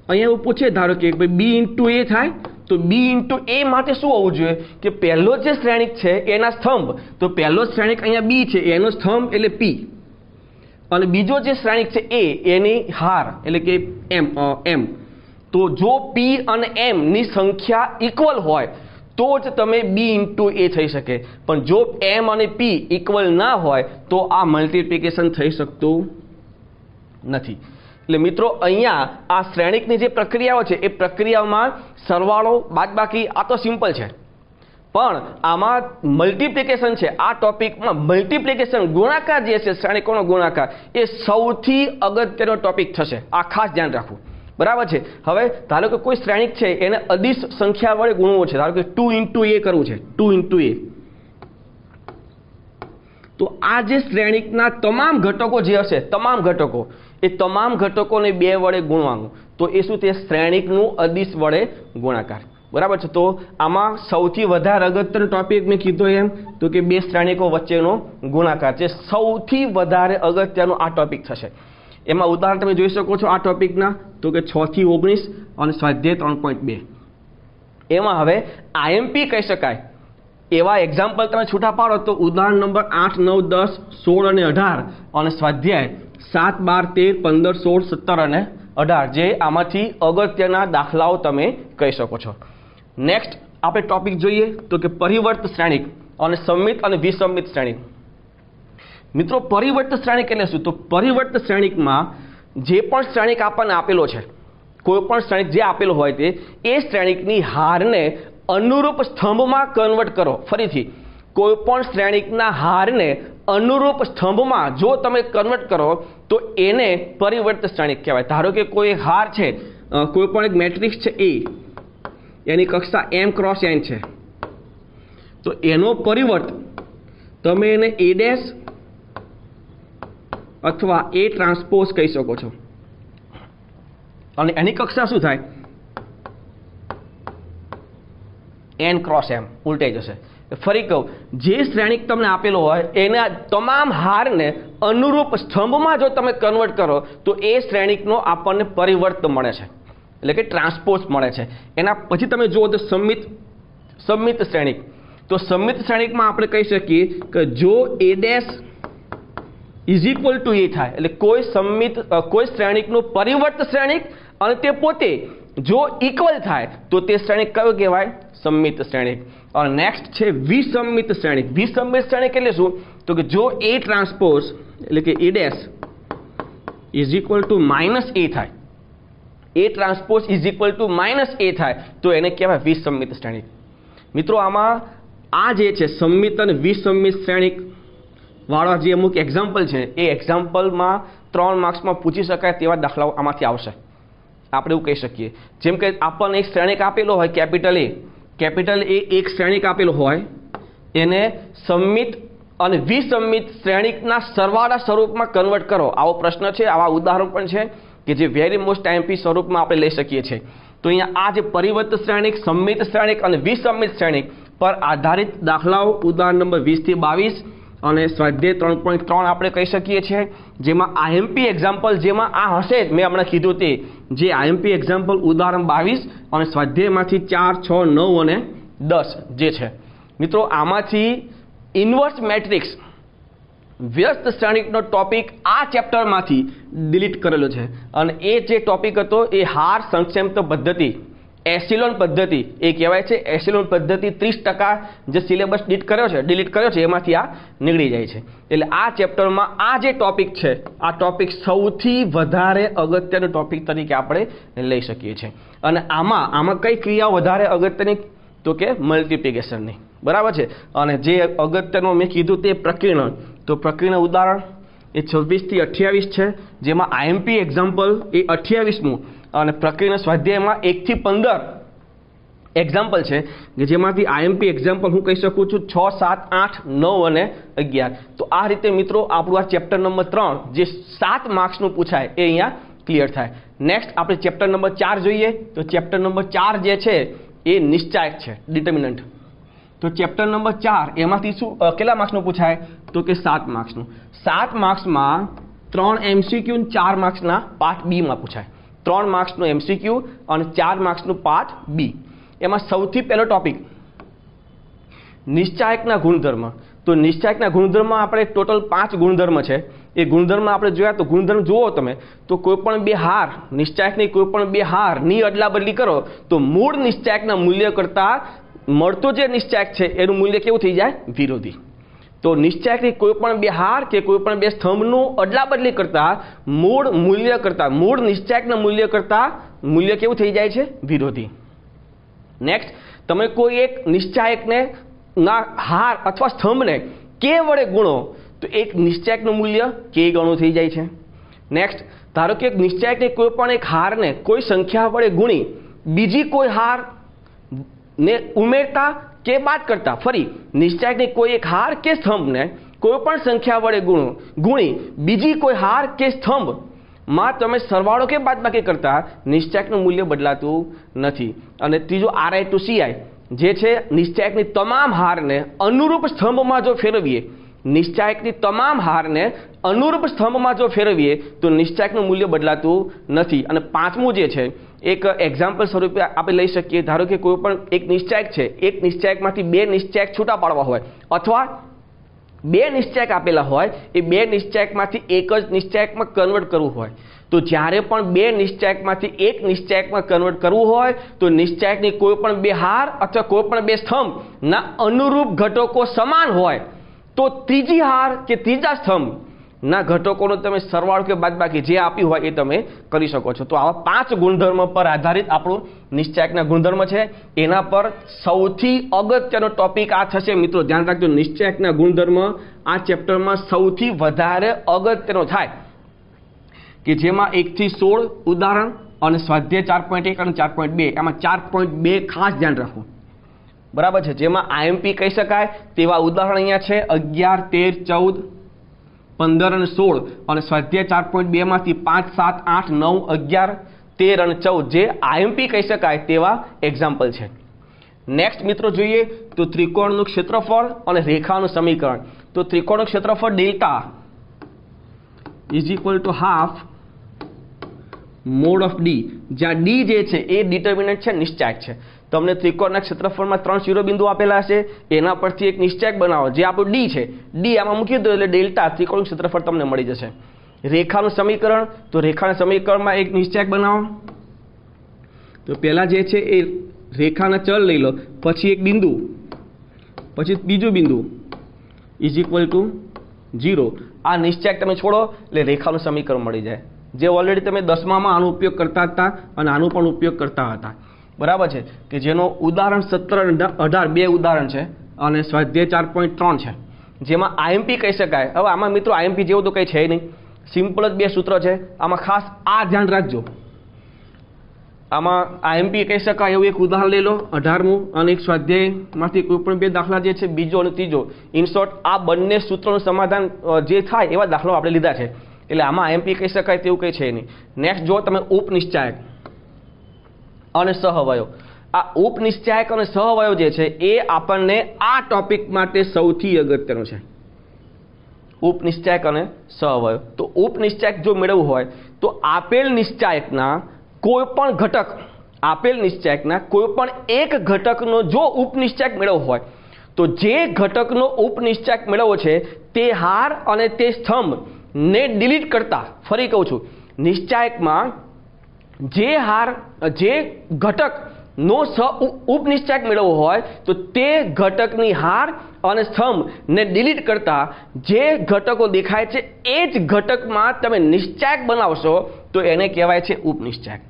અહીંયા એવું પૂછે ધારો કે b ઇન્ટુ a થાય, તો b ઇન્ટુ a માટે શું હોવું જોઈએ કે પહેલો જે શ્રેણિક છે એના સ્તંભ, તો પહેલો શ્રેણિક અહીંયા b છે એનો સ્તંભ એટલે p, અને બીજો જે શ્રેણિક છે a એની હાર એટલે કે m. તો જો P અને M ની સંખ્યા ઇક્વલ હોય તો જ તમે B ઇન્ટુ A થઈ શકે, પણ જો M અને P ઇક્વલ ના હોય તો આ મલ્ટિપ્લિકેશન થઈ શકતું નથી. એટલે મિત્રો અહીંયા આ શ્રેણિકની જે પ્રક્રિયાઓ છે એ પ્રક્રિયામાં સરવાળો બાદબાકી આ તો સિમ્પલ છે, પણ આમાં મલ્ટિપ્લિકેશન છે. આ ટોપિકમાં મલ્ટિપ્લિકેશન ગુણાકાર જે છે શ્રેણિકોનો ગુણાકાર એ સૌથી અગત્યનો ટોપિક થશે. આ ખાસ ધ્યાન રાખવું, બરાબર છે. હવે ધારો કે કોઈ શ્રેણિક છે એને અદિશ સંખ્યા વડે ગુણવું છે, ધારો કે 2 ઇન્ટુ A કરવું છે, 2 ઇન્ટુ A, તો આ જે શ્રેણિકના તમામ ઘટકો જે હશે, તમામ ઘટકો, એ તમામ ઘટકોને 2 વડે ગુણવાનું, તો એ શું, તે શ્રેણિકનું અદિશ વડે ગુણાકાર, બરાબર છે. તો આમાં સૌથી વધારે અગત્યનો ટોપિક મેં કીધો એમ તો કે બે શ્રેણિકો વચ્ચેનો ગુણાકાર છે, સૌથી વધારે અગત્યનો આ ટોપિક થશે. એમાં ઉદાહરણ તમે જોઈ શકો છો આ ટોપિકના, તો કે 6 થી 19 અને સ્વાધ્યાય 3.2. એમાં હવે IMP કહી શકાય એવા એક્ઝામ્પલ તમે છૂટા પાડો તો ઉદાહરણ નંબર 8, 9, 10, 16 અને 18 અને સ્વાધ્યાય 7, 12, 13, 15, 16, 17 અને 18 જે આમાંથી અગત્યના દાખલાઓ તમે કહી શકો છો. નેક્સ્ટ આપણે ટોપિક જોઈએ તો કે પરિવર્ત શ્રેણિક અને સમમિત અને વિસમિત શ્રેણિક. મિત્રો પરિવર્ત શ્રેણિક એટલે શું? તો પરિવર્ત શ્રેણિકમાં જે પણ શ્રેણિક આપણને આપેલો છે, કોઈ પણ શ્રેણિક જે આપેલો હોય તે એ શ્રેણિકની હારને અનુરૂપ સ્તંભમાં કન્વર્ટ કરો. ફરીથી, કોઈ પણ શ્રેણિકના હારને અનુરૂપ સ્તંભમાં જો તમે કન્વર્ટ કરો તો એને પરિવર્ત શ્રેણિક કહેવાય. ધારો કે કોઈ એક હાર છે, કોઈ પણ એક મેટ્રિક્સ છે A, એની કક્ષા m ક્રોસ n છે, તો એનો પરિવર્ત તમે એને A' અથવા A ટ્રાન્સપોઝ કહી શકો છો, અને એની કક્ષા શું થાય? n ક્રોસ m ઉલટાઈ જશે. ફરી કહું, જે શ્રેણિક તમને આપેલો હોય એના તમામ હારને અનુરૂપ સ્તંભમાં જો તમે કન્વર્ટ કરો તો એ શ્રેણિકનો આપણને પરિવર્ત મળે છે, એટલે કે ટ્રાન્સપોઝ મળે છે. એના પછી તમે જુઓ તો સમમિત શ્રેણિક. તો સમમિત શ્રેણિકમાં આપણે કહી શકીએ કે જો A' is equal to A થાય, એટલે કોઈ શ્રેણિકનું પરિવર્ત શ્રેણિક અને તે પોતે જો ઇક્વલ થાય તો તે શ્રેણિક કયો કહેવાય? સમમિત શ્રેણિક. અને નેક્સ્ટ છે વિસમિત શ્રેણિક. વિસમિત શ્રેણિક એટલે શું? તો કે જો A ટ્રાન્સપોઝ એટલે કે A' is equal to minus A થાય, A transpose is equal to minus A થાય તો એને કહેવાય વિસમિત શ્રેણિક. મિત્રો આમાં આ જે છે સમમિત અને વિસમિત શ્રેણિક વાળા જે અમુક એક્ઝામ્પલ છે એ એક્ઝામ્પલમાં 3 માર્ક્સમાં પૂછી શકાય તેવા દાખલાઓ આમાંથી આવશે. આપણે એવું કહી શકીએ, જેમ કે આપણને એક શ્રેણિક આપેલો હોય કેપિટલ A એક શ્રેણિક આપેલો હોય, એને સમમિત અને વિસમિત શ્રેણિકના સરવાળા સ્વરૂપમાં કન્વર્ટ કરો. આવો પ્રશ્ન છે, આવા ઉદાહરણ પણ છે કે જે વેરી મોસ્ટ IMP સ્વરૂપમાં આપણે લઈ શકીએ છીએ. તો અહીંયા આ જે પરિવર્ત શ્રેણિક, સમમિત શ્રેણિક અને વિસમિત શ્રેણિક પર આધારિત દાખલાઓ ઉદાહરણ નંબર 20 થી 22 અને સ્વાધ્યાય 3.3 આપણે કહી શકીએ છીએ, જેમાં IMP એક્ઝામ્પલ જેમાં આ હશે જ, મેં હમણાં કીધું તે જે IMP એક્ઝામ્પલ ઉદાહરણ 22 અને સ્વાધ્યાયમાંથી 4, 6, 9 અને 10 જે છે. મિત્રો આમાંથી ઇન્વર્સ મેટ્રિક્સ વ્યસ્ત શ્રેણિકનો ટોપિક આ ચેપ્ટરમાંથી ડિલીટ કરેલો છે, અને એ જે ટોપિક હતો એ હાર સંક્ષેપ્ત પદ્ધતિ, એસિલોન પદ્ધતિ એ કહેવાય છે. એસિલોન પદ્ધતિ 30% જે સિલેબસ ડિલીટ કર્યો છે એમાંથી આ નીકળી જાય છે. એટલે આ ચેપ્ટરમાં આ જે ટોપિક છે, આ ટોપિક સૌથી વધારે અગત્યનો ટોપિક તરીકે આપણે લઈ શકીએ છીએ. અને આમાં કઈ ક્રિયાઓ વધારે અગત્યની? તો કે મલ્ટિપ્લિકેશનની, બરાબર છે. અને જે અગત્યનું મેં કીધું તે પ્રકીર્ણન. તો પ્રકીર્ણ ઉદાહરણ એ 26 થી 28 છે, જેમાં IMP એક્ઝામ્પલ એ 28મું અને પ્રકીર્ણ સ્વાધ્યાયમાં 1 થી 15 એક્ઝામ્પલ છે કે જેમાંથી IMP એક્ઝામ્પલ હું કહી શકું છું 6, 7, 8, 9 અને 11. તો આ રીતે મિત્રો આપણું આ ચેપ્ટર નંબર 3 જે 7 માર્ક્સનું પૂછાય એ અહીંયા ક્લિયર થાય. નેક્સ્ટ આપણે ચેપ્ટર નંબર 4 જોઈએ. તો ચેપ્ટર નંબર 4 જે છે એ નિશ્ચાયક છે, ડિટર્મિનન્ટ. તો ચેપ્ટર નંબર 4 એમાંથી શું કેટલા માર્ક્સનું પૂછાય? તો કે 7 માર્ક્સનું. 7 માર્ક્સમાં 3 MCQ અને 4 માર્ક્સના પાર્ટ B માં પૂછાય. 3 માર્ક્સનું MCQ અને 4 માર્ક્સનું પાર્ટ B. એમાં સૌથી પહેલો ટોપિક નિશ્ચાયકના ગુણધર્મ. તો નિશ્ચાયકના ગુણધર્મ આપણે ટોટલ 5 ગુણધર્મ છે. એ ગુણધર્મ આપણે જોયા તો ગુણધર્મ જુઓ તમે તો કોઈ પણ બે હાર નિશ્ચાયકની કોઈ પણ બે હારની અદલા બદલી કરો તો મૂળ નિશ્ચાયકના મૂલ્ય કરતાં મળતો જે નિશ્ચાયક છે એનું મૂલ્ય કેવું થઈ જાય? વિરોધી. તો નિશ્ચાયકની કોઈ પણ બે હાર કે કોઈ પણ બે સ્તંભનું અદલા બદલી કરતાં મૂળ મૂલ્ય કરતાં મૂળ નિશ્ચાયકના મૂલ્ય કરતાં મૂલ્ય કેવું થઈ જાય છે? વિરોધી. નેક્સ્ટ, તમે કોઈ એક નિશ્ચાયકને ના હાર અથવા સ્તંભને કે વડે ગુણો તો એક નિશ્ચાયકનું મૂલ્ય કે ગણું થઈ જાય છે. નેક્સ્ટ, ધારો કે એક નિશ્ચાયકની કોઈ પણ એક હારને કોઈ સંખ્યા વડે ગુણી બીજી કોઈ હાર ને ઉમેરતા કે બાદ કરતા ફરી નિશ્ચાયકની કોઈ એક હાર કે સ્તંભને કોઈ પણ સંખ્યા વડે ગુણી બીજી કોઈ હાર કે સ્તંભમાં તમે સરવાળો કે બાદબાકી કરતા નિશ્ચાયકનું મૂલ્ય બદલાતું નથી. અને ત્રીજો RI to CI જે છે નિશ્ચાયકની તમામ હારને અનુરૂપ સ્તંભમાં જો ફેરવીએ નિશ્ચાયકની તમામ હારને અનુરૂપ સ્તંભમાં જો ફેરવીએ તો નિશ્ચાયકનું મૂલ્ય બદલાતું નથી. અને પાંચમું જે છે એક એક્ઝામ્પલ સ્વરૂપે આપણે લઈ શકીએ. ધારો કે કોઈ પણ એક નિશ્ચાયક છે, એક નિશ્ચાયકમાંથી બે નિશ્ચાયક છૂટા પાડવા હોય અથવા બે નિશ્ચાયક આપેલા હોય એ બે નિશ્ચાયકમાંથી એક જ નિશ્ચાયકમાં કન્વર્ટ કરવું હોય તો જ્યારે પણ બે નિશ્ચાયકમાંથી એક નિશ્ચાયકમાં કન્વર્ટ કરવું હોય તો નિશ્ચાયકની કોઈ પણ બે હાર અથવા કોઈ પણ બે સ્તંભના અનુરૂપ ઘટકો સમાન હોય તો ત્રીજી હાર કે ત્રીજા સ્તંભના ઘટકોનો તમે સરવાળો કે બાદબાકી જે આપ્યું હોય એ તમે કરી શકો છો. તો આવા 5 ગુણધર્મ પર આધારિત આપણું નિશ્ચાયકના ગુણધર્મ છે. એના પર સૌથી અગત્યનો ટોપિક આ થશે મિત્રો. ધ્યાન રાખજો, નિશ્ચાયકના ગુણધર્મ આ ચેપ્ટરમાં સૌથી વધારે અગત્યનો થાય કે જેમાં 1 થી 16 ઉદાહરણ અને સ્વાધ્યાય 4.1 અને 4.2 એમાં 4.2 ખાસ ધ્યાન રાખવું. બરાબર છે. જેમાં IMP કહી શકાય તેવા ઉદાહરણ અહીંયા છે 11, 13, 14, 15 અને 16 અને સ્વાધ્યાય 4.2 માંથી 5, 7, 8, 9, 11, 13 અને 14 જે IMP કહી શકાય તેવા એક્ઝામ્પલ છે. નેક્સ્ટ મિત્રો જોઈએ તો ત્રિકોણનું ક્ષેત્રફળ અને રેખાનું સમીકરણ. તો ત્રિકોણનું ક્ષેત્રફળ delta is equal to half mode of D, જ્યાં ડી જે છે એ ડિટર્મિનન્ટ છે, નિશ્ચાયક છે. તમને ત્રિકોણના ક્ષેત્રફળમાં 3 શિરોબિંદુ આપેલા હશે એના પરથી એક નિશ્ચાયક બનાવો જે આપણું ડી છે. ડી આમાં મૂકી દો એટલે ડેલ્ટા ત્રિકોણનું ક્ષેત્રફળ તમને મળી જશે. રેખાનું સમીકરણ, તો રેખાના સમીકરણમાં એક નિશ્ચાયક બનાવો. તો પહેલા જે છે એ રેખાના ચલ લઈ લો, પછી એક બિંદુ, પછી બીજું બિંદુ ઇઝ ઇક્વલ ટુ 0. આ નિશ્ચાયક તમે છોડો એટલે રેખાનું સમીકરણ મળી જાય જે ઓલરેડી તમે 10માં આનો ઉપયોગ કરતા હતા અને આનો પણ ઉપયોગ કરતા હતા. બરાબર છે કે જેનો ઉદાહરણ 17 અને 18 બે ઉદાહરણ છે અને સ્વાધ્યાય 4.3 છે જેમાં IMP કહી શકાય. હવે આમાં મિત્રો IMP જેવું તો કંઈ છે નહીં, સિમ્પલ જ બે સૂત્ર છે. આમાં ખાસ આ ધ્યાન રાખજો, આમાં IMP કહી શકાય એવું એક ઉદાહરણ લઈ લો 18મું અને એક સ્વાધ્યાયમાંથી કોઈ પણ બે દાખલા જે છે બીજો અને ત્રીજો. ઇન શોર્ટ આ બંને સૂત્રોનું સમાધાન જે થાય એવા દાખલો આપણે લીધા છે એટલે આમાં IMP કહી શકાય તેવું કંઈ છે નહીં. નેક્સ્ટ જો તમે ઉપનિશ્ચાયક અને સહઅવયવ. આ ઉપનિશ્ચાયક અને સહઅવયવ જે છે એ આપણને આ ટોપિક માટે સૌથી અગત્યનું છે. ઉપનિશ્ચાયક અને સહઅવયવ. તો ઉપનિશ્ચાયક જો મેળવવું હોય તો આપેલ નિશ્ચાયકના કોઈ પણ ઘટક, આપેલ નિશ્ચાયકના કોઈ પણ એક ઘટકનો જો ઉપનિશ્ચાયક મેળવવો હોય તો જે ઘટકનો ઉપનિશ્ચાયક મેળવવો છે તે હાર અને તે સ્તંભ ને ડિલીટ કરતા, ફરી કહું છું, નિશ્ચાયકમાં જે ઘટકનો ઉપનિશ્ચાયક મેળવવો હોય તો તે ઘટકની હાર અને સ્તંભને ડિલીટ કરતા જે ઘટકો દેખાય છે એ જ ઘટકમાં તમે નિશ્ચાયક બનાવશો તો એને કહેવાય છે ઉપનિશ્ચાયક.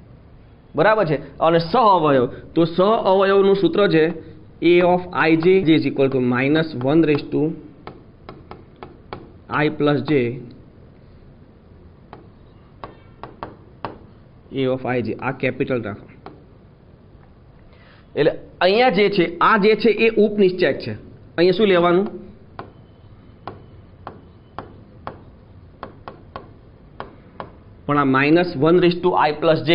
બરાબર છે. અને સહઅવયવ, તો સહઅવયવનું સૂત્ર છે A of ij is equal to -1/i plus j A of ij. આ કેપિટલ રાખો એટલે અહીંયા જે છે આ જે છે એ ઉપનિશ્ચાયક છે. અહીંયા શું લેવાનું? પણ આ -1/i plus j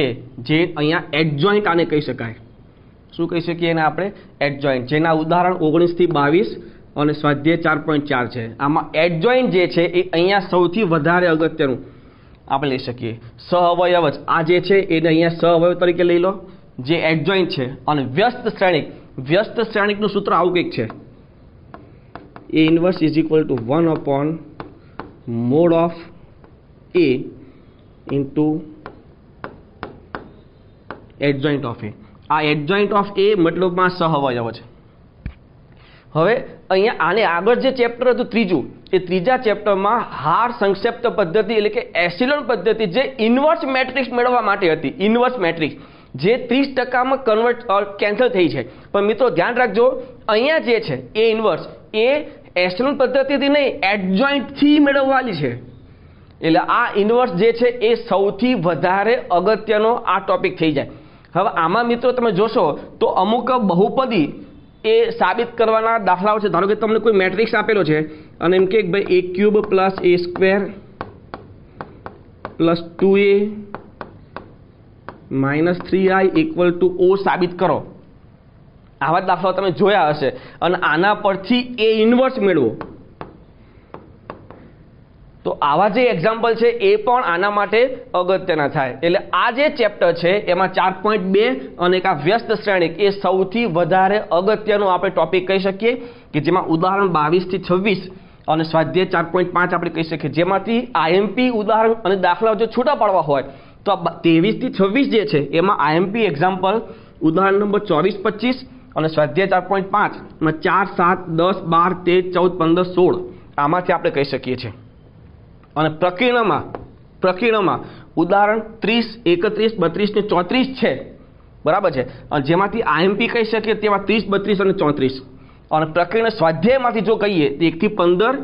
જે અહીંયા એડજોઇન્ટ આને કહી શકાય. શું કહી શકીએ એને આપણે? એડજોઇન્ટ. જેના ઉદાહરણ 19 થી 22 અને સ્વાધ્યાય 4.4 છે. આમાં એડજોઇન્ટ જે છે એ અહીંયા સૌથી વધારે અગત્યનું આપણે લઈ શકીએ. સહઅવયવ જ આ જે છે એને અહીંયા સહઅવયવ તરીકે લઈ લો જે એડજોઇન્ટ છે. અને વ્યસ્ત શ્રેણિક, વ્યસ્ત શ્રેણિકનું સૂત્ર આવું કંઈક છે A inverse is equal to 1/mod of A into adjoint of A. આ એડજોઇન્ટ ઓફ એ મતલબમાં સહઅવયવ છે. હવે અહીંયા આને આગળ જે ચેપ્ટર હતું ત્રીજું, એ ત્રીજા ચેપ્ટરમાં હાર સંક્ષેપ્ત પદ્ધતિ એટલે કે એસિલોન પદ્ધતિ જે ઇન્વર્સ મેટ્રિક્સ મેળવવા માટે હતી, ઇન્વર્સ મેટ્રિક્સ જે 30%માં કન્વર્ટ કેન્સલ થઈ છે. પણ મિત્રો ધ્યાન રાખજો, અહીંયા જે છે એ ઇન્વર્સ એ એસિલોન પદ્ધતિથી નહીં, એડજોઇન્ટથી મેળવવાની છે. એટલે આ ઇન્વર્સ જે છે એ સૌથી વધારે અગત્યનો આ ટોપિક થઈ જાય. હવે આમાં મિત્રો તમે જોશો તો અમુક બહુપદી એ સાબિત કરવાના દાખલાઓ છે. ધારો કે તમને કોઈ મેટ્રિક્સ આપેલો છે અને એમ કે ભાઈ a cube plus a square plus 2a minus 3i equal to o સાબિત કરો. આવા દાખલાઓ તમે જોયા હશે અને આના પરથી એ ઇન્વર્સ મેળવો. તો આવા જે એક્ઝામ્પલ છે એ પણ આના માટે અગત્યના થાય. એટલે આ જે ચેપ્ટર છે એમાં 4.2 અને એક આ વ્યસ્ત શ્રેણિક એ સૌથી વધારે અગત્યનો આપણે ટોપિક કહી શકીએ, કે જેમાં ઉદાહરણ 22 થી 26 અને સ્વાધ્યાય 4.5 આપણે કહી શકીએ, જેમાંથી આઈએમપી ઉદાહરણ અને દાખલાઓ જો છૂટા પાડવા હોય તો 23 થી 26 જે છે એમાં આઈએમપી એક્ઝામ્પલ ઉદાહરણ નંબર 24, 25 અને સ્વાધ્યાય 4.5 માં 4, 7, 10, 12, 13, 14, 15, 16 આમાંથી આપણે કહી શકીએ છીએ. અને પ્રકીર્ણમાં ઉદાહરણ 30, 31, 32 ને 34 છે, બરાબર છે. અને જેમાંથી આઈએમપી કહી શકીએ તેમાં 30, 32 અને 34. અને પ્રકીર્ણ સ્વાધ્યાયમાંથી જો કહીએ તો 1 થી 15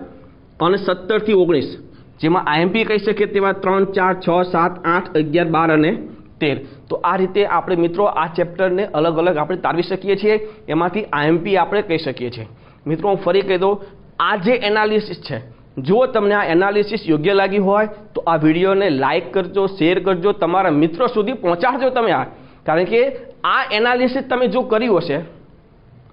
અને 17 થી 19, જેમાં આઈએમપી કહી શકીએ તેવા 3, 4, 6, 7, 8, 11, 12 અને 13. તો આ રીતે આપણે મિત્રો આ ચેપ્ટરને અલગ અલગ આપણે તારવી શકીએ છીએ. એમાંથી આઈએમપી આપણે કહી શકીએ છીએ. મિત્રો હું ફરી કહી દઉં, આ જે એનાલિસિસ છે, જો તમને આ એનાલિસિસ યોગ્ય લાગી હોય તો આ વિડીયોને લાઇક કરજો, શેર કરજો, તમારા મિત્રો સુધી પહોંચાડજો તમે આ. કારણ કે આ એનાલિસિસ તમે જો કર્યું હશે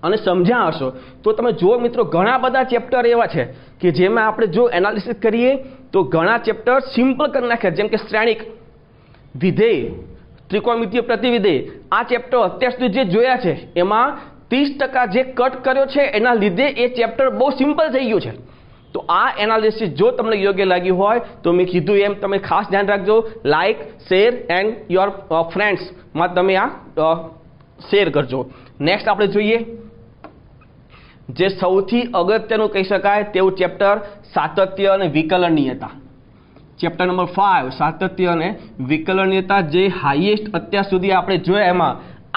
અને સમજ્યા હશો તો તમે જો મિત્રો ઘણા બધા ચેપ્ટર એવા છે કે જેમાં આપણે જો એનાલિસિસ કરીએ તો ઘણા ચેપ્ટર સિમ્પલ કરી નાખ્યા. જેમ કે શ્રેણિક, વિધેય, ત્રિકોણમિતીય પ્રતિવિધેય, આ ચેપ્ટર અત્યાર સુધી જે જોયા છે એમાં 30% જે કટ કર્યો છે એના લીધે એ ચેપ્ટર બહુ સિમ્પલ થઈ ગયું છે. તો આ એનાલિસિસ જો તમને યોગ્ય લાગ્યું હોય તો મેં કીધું એમ તમે ખાસ ધ્યાન રાખજો, લાઇક, શેર એન્ડ યોર ફ્રેન્ડ્સમાં તમે આ શેર કરજો. નેક્સ્ટ આપણે જોઈએ જે સૌથી અગત્યનું કહી શકાય તેવું ચેપ્ટર સાતત્ય અને વિકલનીયતા. ચેપ્ટર નંબર 5 સાતત્ય અને વિકલનીયતા, જે હાઈએસ્ટ અત્યાર સુધી આપણે જોયા એમાં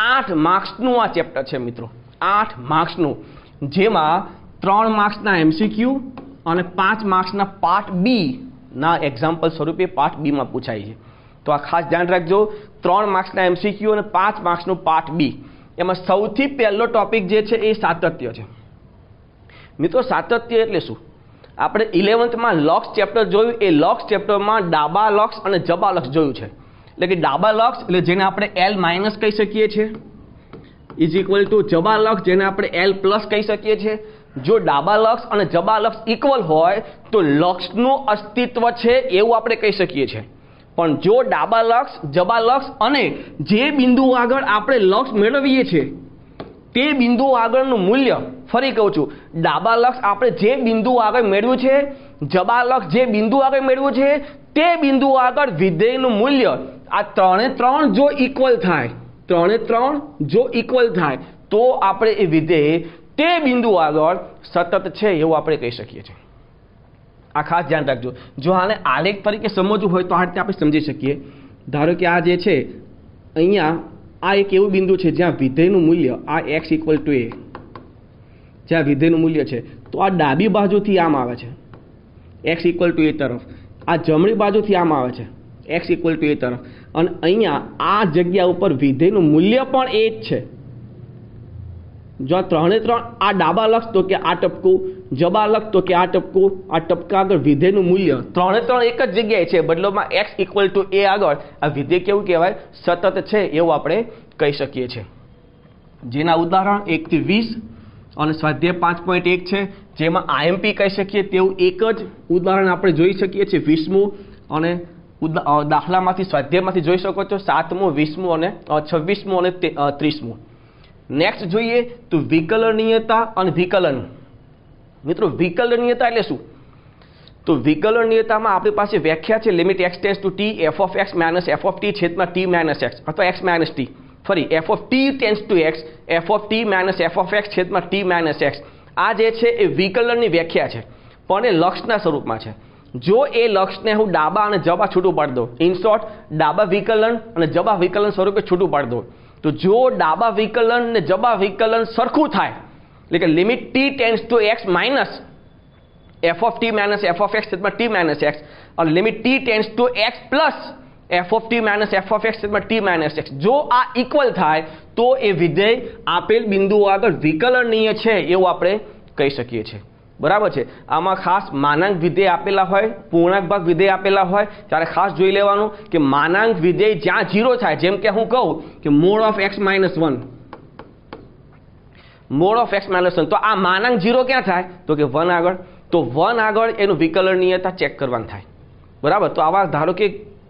8 માર્ક્સનું આ ચેપ્ટર છે મિત્રો. 8 માર્ક્સનું, જેમાં 3 માર્ક્સના એમસીક્યુ અને 5 માર્ક્સના પાર્ટ બી ના એક્ઝામ્પલ સ્વરૂપે પાર્ટ બી માં પૂછાય છે. તો આ ખાસ ધ્યાન રાખજો, 3 માર્ક્સના એમસીક્યુ અને 5 માર્ક્સનું પાર્ટ બી. એમાં સૌથી પહેલો ટોપિક જે છે એ સાતત્ય છે. મિત્રો સાતત્ય એટલે શું? આપણે 11thમાં લક્ષ ચેપ્ટર જોયું, એ લક્ષ ચેપ્ટરમાં ડાબા લક્ષ અને જબા લક્ષ જોયું છે. એટલે કે ડાબા લક્ષ એટલે જેને આપણે L માઇનસ કહી શકીએ છીએ ઇઝ ઇક્વલ ટુ જબા લક્ષ જેને આપણે L પ્લસ કહી શકીએ છીએ. જો ડાબા લક્ષ અને જબા લક્ષ ઇક્વલ હોય તો લક્ષનું અસ્તિત્વ છે એવું આપણે કહી શકીએ છીએ. પણ જો ડાબા લક્ષ, જબા લક્ષ અને જે બિંદુ આગળ આપણે લક્ષ મેળવીએ છીએ તે બિંદુ આગળનું મૂલ્ય, ફરી કહું છું, ડાબા લક્ષ આપણે જે બિંદુ આગળ મેળવ્યું છે, જબા લક્ષ જે બિંદુ આગળ મેળવ્યું છે તે બિંદુ આગળ વિધેયનું મૂલ્ય, આ 3 જો ઇક્વલ થાય, 3 જો ઇક્વલ થાય તો આપણે એ વિધેય તે બિંદુ આગળ સતત છે એવું આપણે કહી શકીએ છીએ. આ ખાસ ધ્યાન રાખજો. જો આને આલેખ તરીકે સમજવું હોય તો આ રીતે આપણે સમજી શકીએ. ધારો કે આ જે છે અહીંયા આ એક એવું બિંદુ છે જ્યાં વિધેયનું મૂલ્ય આ x ઇક્વલ ટુ a, જ્યાં વિધેયનું મૂલ્ય છે, તો આ ડાબી બાજુથી આમ આવે છે x ઇક્વલ ટુ a તરફ, આ જમણી બાજુથી આમ આવે છે x ઇક્વલ ટુ a તરફ, અને અહીંયા આ જગ્યા ઉપર વિધેયનું મૂલ્ય પણ એ જ છે. જો 3 આ ડાબા લક્ષ તો કે આ ટપકું, જબા લક્ષ તો કે આ ટપકું, આ ટપકા આગળ વિધેયનું મૂલ્ય 3 એક જ જગ્યાએ છે, બદલામાં x ઇક્વલ ટુ a આગળ આ વિધેય કેવું કહેવાય? સતત છે એવું આપણે કહી શકીએ છીએ. જેના ઉદાહરણ 1 થી 20 અને સ્વાધ્યાય 5.1 છે, જેમાં આઈએમપી કહી શકીએ તેવું એક જ ઉદાહરણ આપણે જોઈ શકીએ છીએ 20મું, અને દાખલામાંથી સ્વાધ્યાયમાંથી જોઈ શકો છો 7મું, 20મું અને 26મું અને 30મું. નેક્સ્ટ જોઈએ તો વિકલનીયતા અને વિકલન. મિત્રો વિકલનીયતા એટલે શું? તો વિકલનીયતામાં આપણી પાસે વ્યાખ્યા છે limit x tends to t f of x minus f of t છેદમાં t માઇનસ x અથવા x માઇનસ t. ફરી f of t tends to x f of t minus f of x છેદમાં t માઇનસ x. આ જે છે એ વિકલનની વ્યાખ્યા છે, પણ એ લક્ષના સ્વરૂપમાં છે. જો એ લક્ષને હું ડાબા અને જબા છૂટું પાડી દઉં, ઇન શોર્ટ ડાબા વિકલન અને જબા વિકલન સ્વરૂપે છૂટું પાડી દઉં, તો જો ડાબા વિકલન ને જબા વિકલન સરખું થાય, એટલે કે limit t tends to x minus f of t minus f of x છેદમાં t માઇનસ x અને limit t tends to x plus f of t minus f of x છેદમાં t માઇનસ x, જો આ ઇક્વલ થાય તો એ વિધેય આપેલ બિંદુઓ આગળ વિકલનીય છે એવું આપણે કહી શકીએ છીએ. બરાબર છે. આમાં ખાસ માનાંક વિધેય આપેલા હોય, પૂર્ણાંક ભાગ વિધેય આપેલા હોય ત્યારે ખાસ જોઈ લેવાનું કે માનાંક વિધેય જ્યાં 0 થાય, જેમ કે હું કહું કે mode of x minus 1, mode of x minus 1, તો આ માનાંક 0 ક્યાં થાય તો કે 1 આગળ. તો 1 આગળ એનું વિકલનીયતા ચેક કરવાનું થાય. બરાબર. તો આવા ધારો કે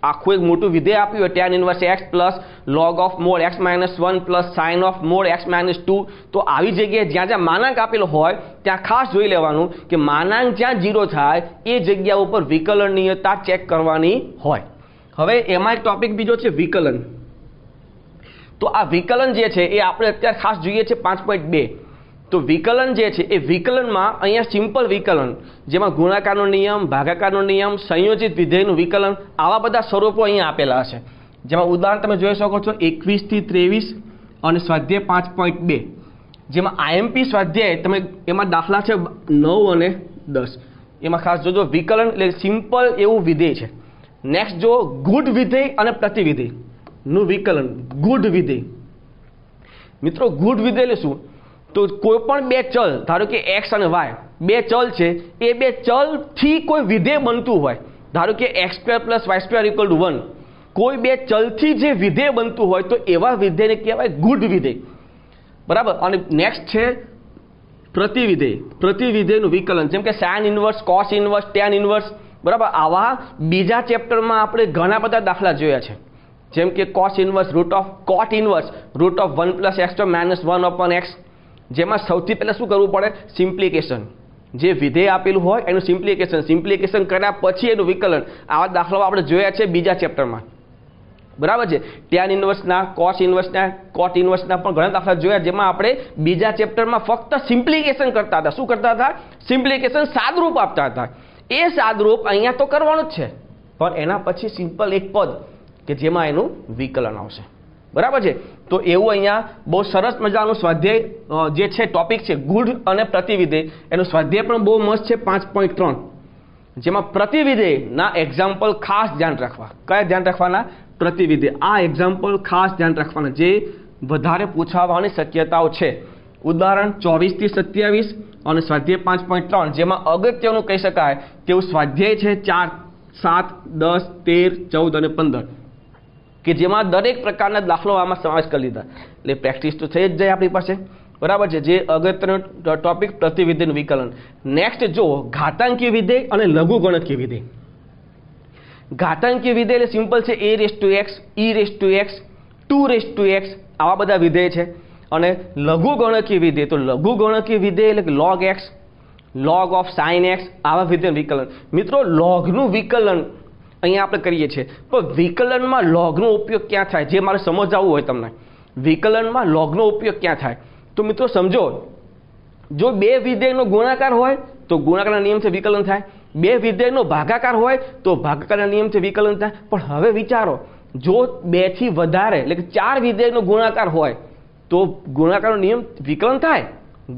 આખું એક મોટું વિધેય આપ્યું હોય tan inverse x plus log of mod x minus 1 plus sine of mod x minus 2, તો આવી જગ્યાએ જ્યાં જ્યાં માનાંક આપેલો હોય ત્યાં ખાસ જોઈ લેવાનું કે માનાંક જ્યાં 0 થાય એ જગ્યા ઉપર વિકલનીયતા ચેક કરવાની હોય. હવે એમાં એક ટોપિક બીજો છે વિકલન. તો આ વિકલન જે છે એ આપણે અત્યારે ખાસ જોઈએ છે 5.2. તો વિકલન જે છે એ વિકલનમાં અહીંયા સિમ્પલ વિકલન, જેમાં ગુણાકારનો નિયમ, ભાગાકારનો નિયમ, સંયોજિત વિધેયનું વિકલન, આવા બધા સ્વરૂપો અહીંયા આપેલા છે. જેમાં ઉદાહરણ તમે જોઈ શકો છો 21 થી 23 અને સ્વાધ્યાય 5.2, જેમાં IMP સ્વાધ્યાય તમે એમાં દાખલા છે 9 અને 10. એમાં ખાસ જોજો વિકલન એટલે સિમ્પલ એવું વિધેય છે. નેક્સ્ટ જો ગુડ વિધેય અને પ્રતિવિધેયનું વિકલન. ગુડ વિધેય મિત્રો, ગુડ વિધેય એટલે શું? તો કોઈ પણ બે ચલ, ધારો કે x અને y બે ચલ છે, એ બે ચલથી કોઈ વિધેય બનતું હોય, ધારો કે x² + y² = 1, કોઈ બે ચલથી જે વિધેય બનતું હોય તો એવા વિધેયને કહેવાય ગુડ વિધેય. બરાબર. અને નેક્સ્ટ છે પ્રતિવિધેય. પ્રતિવિધેયનું વિકલન, જેમ કે sin inverse, cos inverse, tan inverse. બરાબર. આવા બીજા ચેપ્ટરમાં આપણે ઘણા બધા દાખલા જોયા છે, જેમ કે cos inverse, cot inverse √1 + x² - 1/x, જેમાં સૌથી પહેલાં શું કરવું પડે? સિમ્પ્લિકેશન. જે વિધેય આપેલું હોય એનું સિમ્પ્લિકેશન કર્યા પછી એનું વિકલન. આવા દાખલાઓ આપણે જોયા છે બીજા ચેપ્ટરમાં. બરાબર છે. tan ઇન્વર્સના, cos ઇન્વર્સના, cot ઇન્વર્સના પણ ઘણા દાખલા જોયા, જેમાં આપણે બીજા ચેપ્ટરમાં ફક્ત સિમ્પ્લિકેશન કરતા હતા. શું કરતા હતા? સિમ્પ્લિકેશન, સાદરૂપ આપતા હતા. એ સાદરૂપ અહીંયા તો કરવાનું જ છે, પણ એના પછી સિમ્પલ એક પદ કે જેમાં એનું વિકલન આવશે. બરાબર છે. તો એવું અહીંયા બહુ સરસ મજાનું સ્વાધ્યાય જે છે ટોપિક છે ગુડ અને પ્રતિવિધેય, એનું સ્વાધ્યાય પણ બહુ મસ્ત છે 5.3, જેમાં પ્રતિવિધેયના એક્ઝામ્પલ ખાસ ધ્યાન રાખવા. કયા ધ્યાન રાખવાના? પ્રતિવિધેય. આ એક્ઝામ્પલ ખાસ ધ્યાન રાખવાના જે વધારે પૂછાવાની શક્યતાઓ છે. ઉદાહરણ 24 થી 27 અને સ્વાધ્યાય 5.3, જેમાં અગત્યનું કહી શકાય તેવું સ્વાધ્યાય છે 4, 7, 10, 13, 14 અને 15, કે જેમાં દરેક પ્રકારના દાખલો આમાં સમાવેશ કરી લીધા. એટલે પ્રેક્ટિસ તો થઈ જ જાય આપણી પાસે. બરાબર છે. જે અગત્યનો ટોપિક પ્રતિવિધેયનું વિકલન. નેક્સ્ટ જો ઘાતાંકીય વિધેય અને લઘુગણકીય વિધેય. ઘાતાંકીય વિધેય એટલે સિમ્પલ છે a⁻x, e⁻x, 2⁻x, આવા બધા વિધેય છે. અને લઘુગણકીય વિધેય, તો લઘુગણકીય વિધેય એટલે log x, log of sin x, આવા વિધેયનું વિકલન. મિત્રો, લોગનું વિકલન અહીંયા આપણે કરીએ છીએ, પણ વિકલનમાં લોગનો ઉપયોગ ક્યાં થાય? જે મારે સમજાવવું હોય તમને, વિકલનમાં લોગનો ઉપયોગ ક્યાં થાય? તો મિત્રો સમજો, જો બે વિધેયનો ગુણાકાર હોય તો ગુણાકારના નિયમથી વિકલન થાય, બે વિધેયનો ભાગાકાર હોય તો ભાગાકારના નિયમથી વિકલન થાય. પણ હવે વિચારો, જો 2 થી વધારે એટલે કે 4 વિધેયનો ગુણાકાર હોય તો ગુણાકારનો નિયમ વિકલન થાય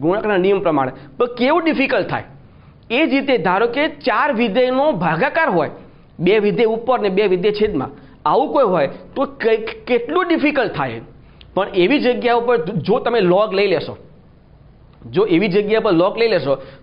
ગુણાકારના નિયમ પ્રમાણે. પણ કેવું ડિફિકલ્ટ થાય? એ જ રીતે ધારો કે 4 વિધેયનો ભાગાકાર હોય, 2 વિધેય ઉપર ને 2 વિધેય છેદમાં, આવું કોઈ હોય તો કેટલું ડિફિકલ્ટ થાય. પણ એવી જગ્યા ઉપર જો તમે લોગ લઈ લેશો,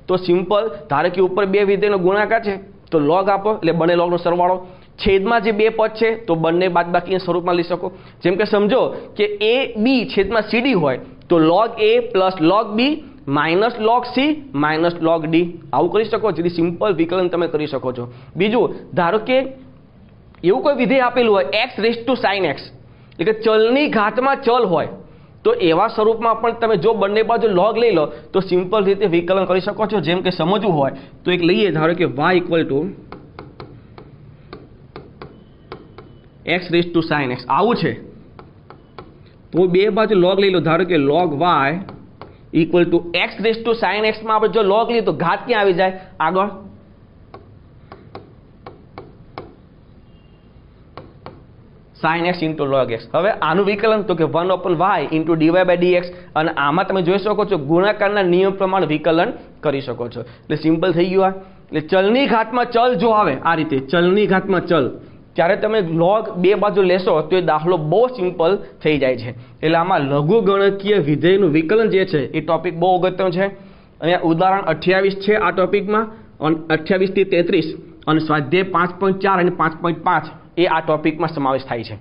તો સિમ્પલ, ધારો કે ઉપર 2 વિધેયનો ગુણાકાર છે તો લોગ આપો એટલે બંને લોગનો સરવાળો, છેદમાં જે 2 પદ છે તો બંને બાદબાકીના સ્વરૂપમાં લઈ શકો. જેમ કે સમજો કે AB છેદમાં CD હોય તો log A plus log B minus log C minus log D, આવું કરી શકો. જેથી સિમ્પલ વિકલન તમે કરી શકો છો. બીજું, ધારો કે એવું કોઈ વિધેય આપેલું હોય x⁻sin x, એટલે કે ચલની ઘાતમાં ચલ હોય તો એવા સ્વરૂપમાં પણ તમે જો બંને બાજુ log લઈ લો તો સિમ્પલ રીતે વિકલન કરી શકો છો. જેમ કે સમજવું હોય તો એક લઈએ, ધારો કે y equal to x raise to sin x આવું છે, તો બે બાજુ log લઈ લો. ધારો કે log y equal to x raise to sin x માં આપણે જો log લઈએ તો ઘાત ક્યાં આવી જાય આગળ? sin x into log x. હવે આનું વિકલન તો કે 1/y into dy by dx, અને આમાં તમે જોઈ શકો છો ગુણાકારના નિયમ પ્રમાણે વિકલન કરી શકો છો. એટલે સિમ્પલ થઈ ગયું. એટલે ચલની ઘાતમાં ચલ જો આવે આ રીતે, ચલની ઘાતમાં ચલ, ત્યારે તમે log બે બાજુ લેશો તો એ દાખલો બહુ સિમ્પલ થઈ જાય છે. એટલે આમાં લઘુગણકીય વિધેયનું વિકલન જે છે એ ટોપિક બહુ અગત્યનો છે. અહીંયા ઉદાહરણ 28 છે આ ટોપિકમાં, 28 થી 33, અને સ્વાધ્યાય 5.4 અને 5.5 એ આ ટોપિકમાં સમાવેશ થાય છે.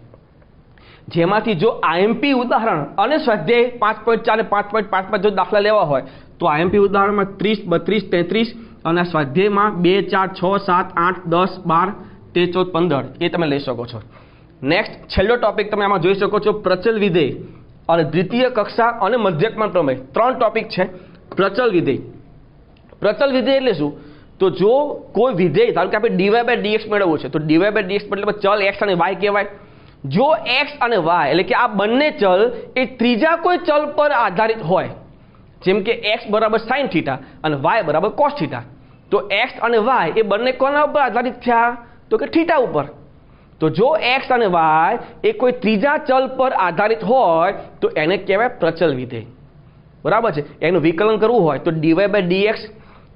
જેમાંથી જો IMP ઉદાહરણ અને સ્વાધ્યાય 5.4 અને 5.5 જો દાખલા લેવા હોય તો IMP ઉદાહરણમાં 30, 32, 33 અને સ્વાધ્યાયમાં 2, 4, 6, 7, 8, 10, 12, 13, 14, 15 એ તમે લઈ શકો છો. નેક્સ્ટ છેલ્લો ટોપિક તમે આમાં જોઈ શકો છો, પ્રચલ વિધેય અને દ્વિતીય કક્ષા અને મધ્યકમાં પ્રમેય. 3 ટોપિક છે. પ્રચલ વિધેય. પ્રચલ વિધેય એટલે શું? તો જો કોઈ વિધેય, ધારો કે આપણે dy બાય dx મેળવવું છે તો dy બાય dx મતલબ ચલ x અને y કહેવાય. જો x અને y એટલે કે આ બંને ચલ એ ત્રીજા કોઈ ચલ પર આધારિત હોય, જેમ કે x બરાબર sin થીટા અને y બરાબર cos થીટા, તો x અને y એ બંને કોના ઉપર આધારિત થયા? તો કે થીટા ઉપર. તો જો x અને y એ કોઈ ત્રીજા ચલ પર આધારિત હોય તો એને કહેવાય પ્રચલ વિધેય. બરાબર છે. એનું વિકલન કરવું હોય તો dy બાય dx,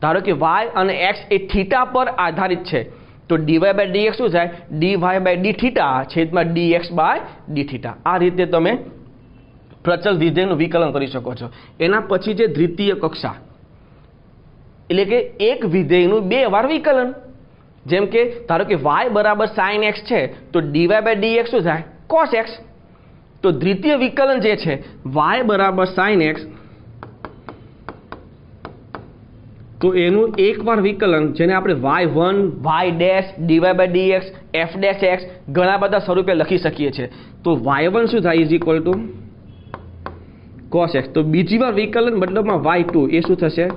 ધારો કે y અને x એ થીટા પર આધારિત છે તો dy બાય dx શું થાય? dy બાય d થીટા છેદમાં dx બાય d થીટા. આ રીતે તમે પ્રચલ વિધેયનું વિકલન કરી શકો છો. એના પછી છે દ્વિતીય કક્ષા, એટલે કે એક વિધેયનું 2 વાર વિકલન. જેમ કે ધારો કે y બરાબર sin x છે તો dy બાય dx શું થાય? cos x. તો દ્વિતીય વિકલન જે છે y બરાબર sin x, તો એનું એકવાર વિકલન જેને આપણે y1, y dash, dy by dx, f dash x ઘણા બધા સ્વરૂપે લખી શકીએ છીએ. તો y1 શું થાય? Is equal to cos x. તો બીજી વાર વિકલન મતલબમાં y2 એ શું થશે?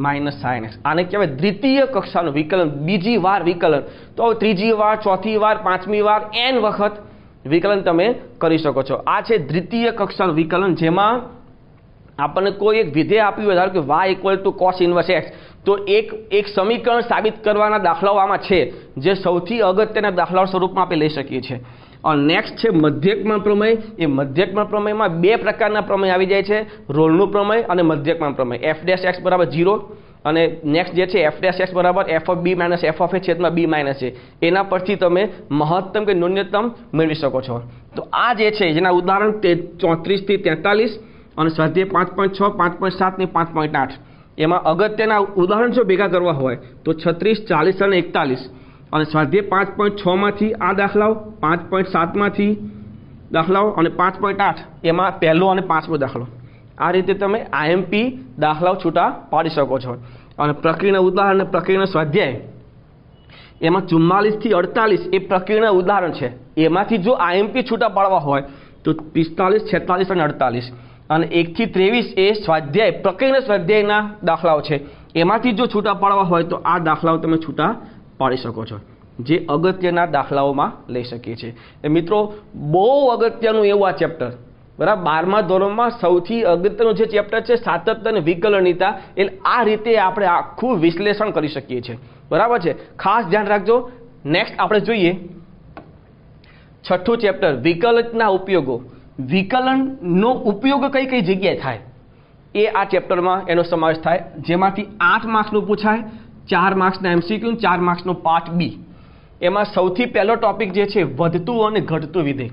Minus sin x. આને કહેવાય દ્વિતીય કક્ષાનું વિકલન, બીજી વાર વિકલન. તો ત્રીજી વાર, ચોથી વાર, પાંચમી વાર, n વખત વિકલન તમે કરી શકો છો. આ છે દ્વિતીય કક્ષાનું વિકલન, જેમાં આપણને કોઈ એક વિધેય આપ્યું હોય, ધારો કે y equal two cos inverse x, તો એક સમીકરણ સાબિત કરવાના દાખલાઓ આમાં છે જે સૌથી અગત્યના દાખલાઓ સ્વરૂપમાં આપણે લઈ શકીએ છીએ. અને નેક્સ્ટ છે મધ્યકમાં પ્રમેય. એ મધ્યકમાં પ્રમેયમાં 2 પ્રકારના પ્રમેય આવી જાય છે, રોલનું પ્રમેય અને મધ્યકમાં પ્રમેય. f ડેશ x બરાબર 0 અને નેક્સ્ટ જે છે f ડેશ x બરાબર f of b minus f of a છેદમાં b માઇનસ a. એના પરથી તમે મહત્તમ કે ન્યૂનતમ મેળવી શકો છો. તો આ જે છે જેના ઉદાહરણ 34 થી 43 અને સ્વાધ્યાય 5.6, 5.7 ને 5.8 એમાં અગત્યના ઉદાહરણ જો ભેગા કરવા હોય તો 36, 40 અને 41, અને સ્વાધ્યાય 5.6 માંથી આ દાખલાઓ, 5.7 માંથી દાખલાઓ અને 5.8 એમાં પહેલો અને 5મો દાખલો. આ રીતે તમે IMP દાખલાઓ છૂટા પાડી શકો છો. અને પ્રક્રિયાના ઉદાહરણ અને પ્રક્રિયાના સ્વાધ્યાય એમાં 44 થી 48 એ પ્રક્રિયાના ઉદાહરણ છે. એમાંથી જો IMP છૂટા પાડવા હોય તો 45, 46 અને 48, અને 1 થી 23 એ સ્વાધ્યાય પ્રક્રિયાના સ્વાધ્યાયના દાખલાઓ છે. એમાંથી જો છૂટા પાડવા હોય તો આ દાખલાઓ તમે છૂટા પાડી શકો છો, જે અગત્યના દાખલાઓમાં લઈ શકીએ છીએ. એ મિત્રો બહુ અગત્યનું એવું આ ચેપ્ટર, બરાબર. 12મા ધોરણમાં સૌથી અગત્યનું જે ચેપ્ટર છે સાતત્ય અને વિકલનીયતા, એટલે આ રીતે આપણે આખું વિશ્લેષણ કરી શકીએ છીએ. બરાબર છે. ખાસ ધ્યાન રાખજો. નેક્સ્ટ આપણે જોઈએ 6થું ચેપ્ટર, વિકલનના ઉપયોગો. વિકલનનો ઉપયોગ કઈ કઈ જગ્યાએ થાય એ આ ચેપ્ટરમાં એનો સમાવેશ થાય, જેમાંથી 8 માર્ક્સનું પૂછાય, 4 માર્ક્સના MCQ, 4 માર્ક્સનો પાર્ટ B. એમાં સૌથી પહેલો ટોપિક જે છે વધતું અને ઘટતું વિધેય.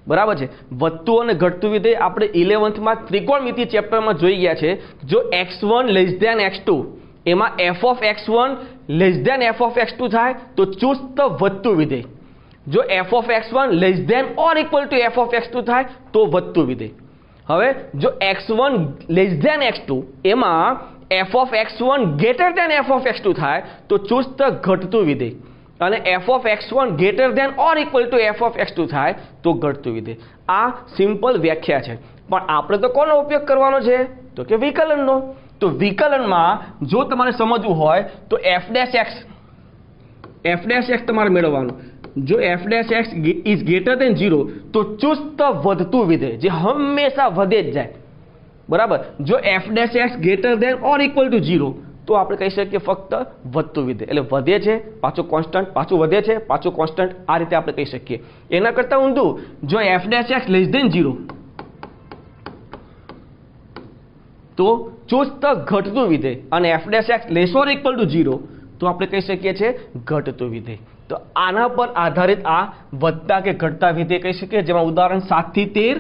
બરાબર છે. વધતું અને ઘટતું વિધેય આપણે 11thમાં ત્રિકોણમિતિ ચેપ્ટરમાં જોઈ ગયા છે. જો x1 લેસ ધેન x2 એમાં f of x1 less than f of x2 થાય તો ચુસ્ત વધતું વિધેય. જો f of x1 less than or equal to f of x2 થાય તો વધતું વિધેય. હવે જો x1 લેસ ધેન x2 એમાં f of x1 greater than f of x2 થાય તો ચુસ્ત ઘટતું વિધેય. અને f(x1) greater than or equal to f(x2) થાય તો ઘટતું વિધેય. આ સિમ્પલ વ્યાખ્યા છે, પણ આપણે તો કોનો ઉપયોગ કરવાનો છે? તો કે વિકલનનો. તો વિકલનમાં જો તમારે સમજવું હોય તો f' તમારે મેળવવાનું. જો f' ઇઝ ગ્રેટર ધેન 0 તો ચુસ્ત વધતું વિધેય જે હંમેશા વધે જ જાય. બરાબર. જો f' greater than or equal to 0 તો આપણે કહી શકીએ ફક્ત વધતું વિધેય, એટલે વધે છે પાછું કોન્સ્ટન્ટ, પાછું વધે છે પાછું કોન્સ્ટન્ટ, આ રીતે આપણે કહી શકીએ. એના કરતાં ઊંધું, જો f' લેસ ધેન 0 તો ચુસ્ત ઘટતું વિધેય, અને f' less or equal to 0 તો આપણે કહી શકીએ છીએ ઘટતું વિધેય. તો આના પર આધારિત આ વધતા કે ઘટતા વિધેય કહી શકીએ, જેમાં ઉદાહરણ 7 થી 13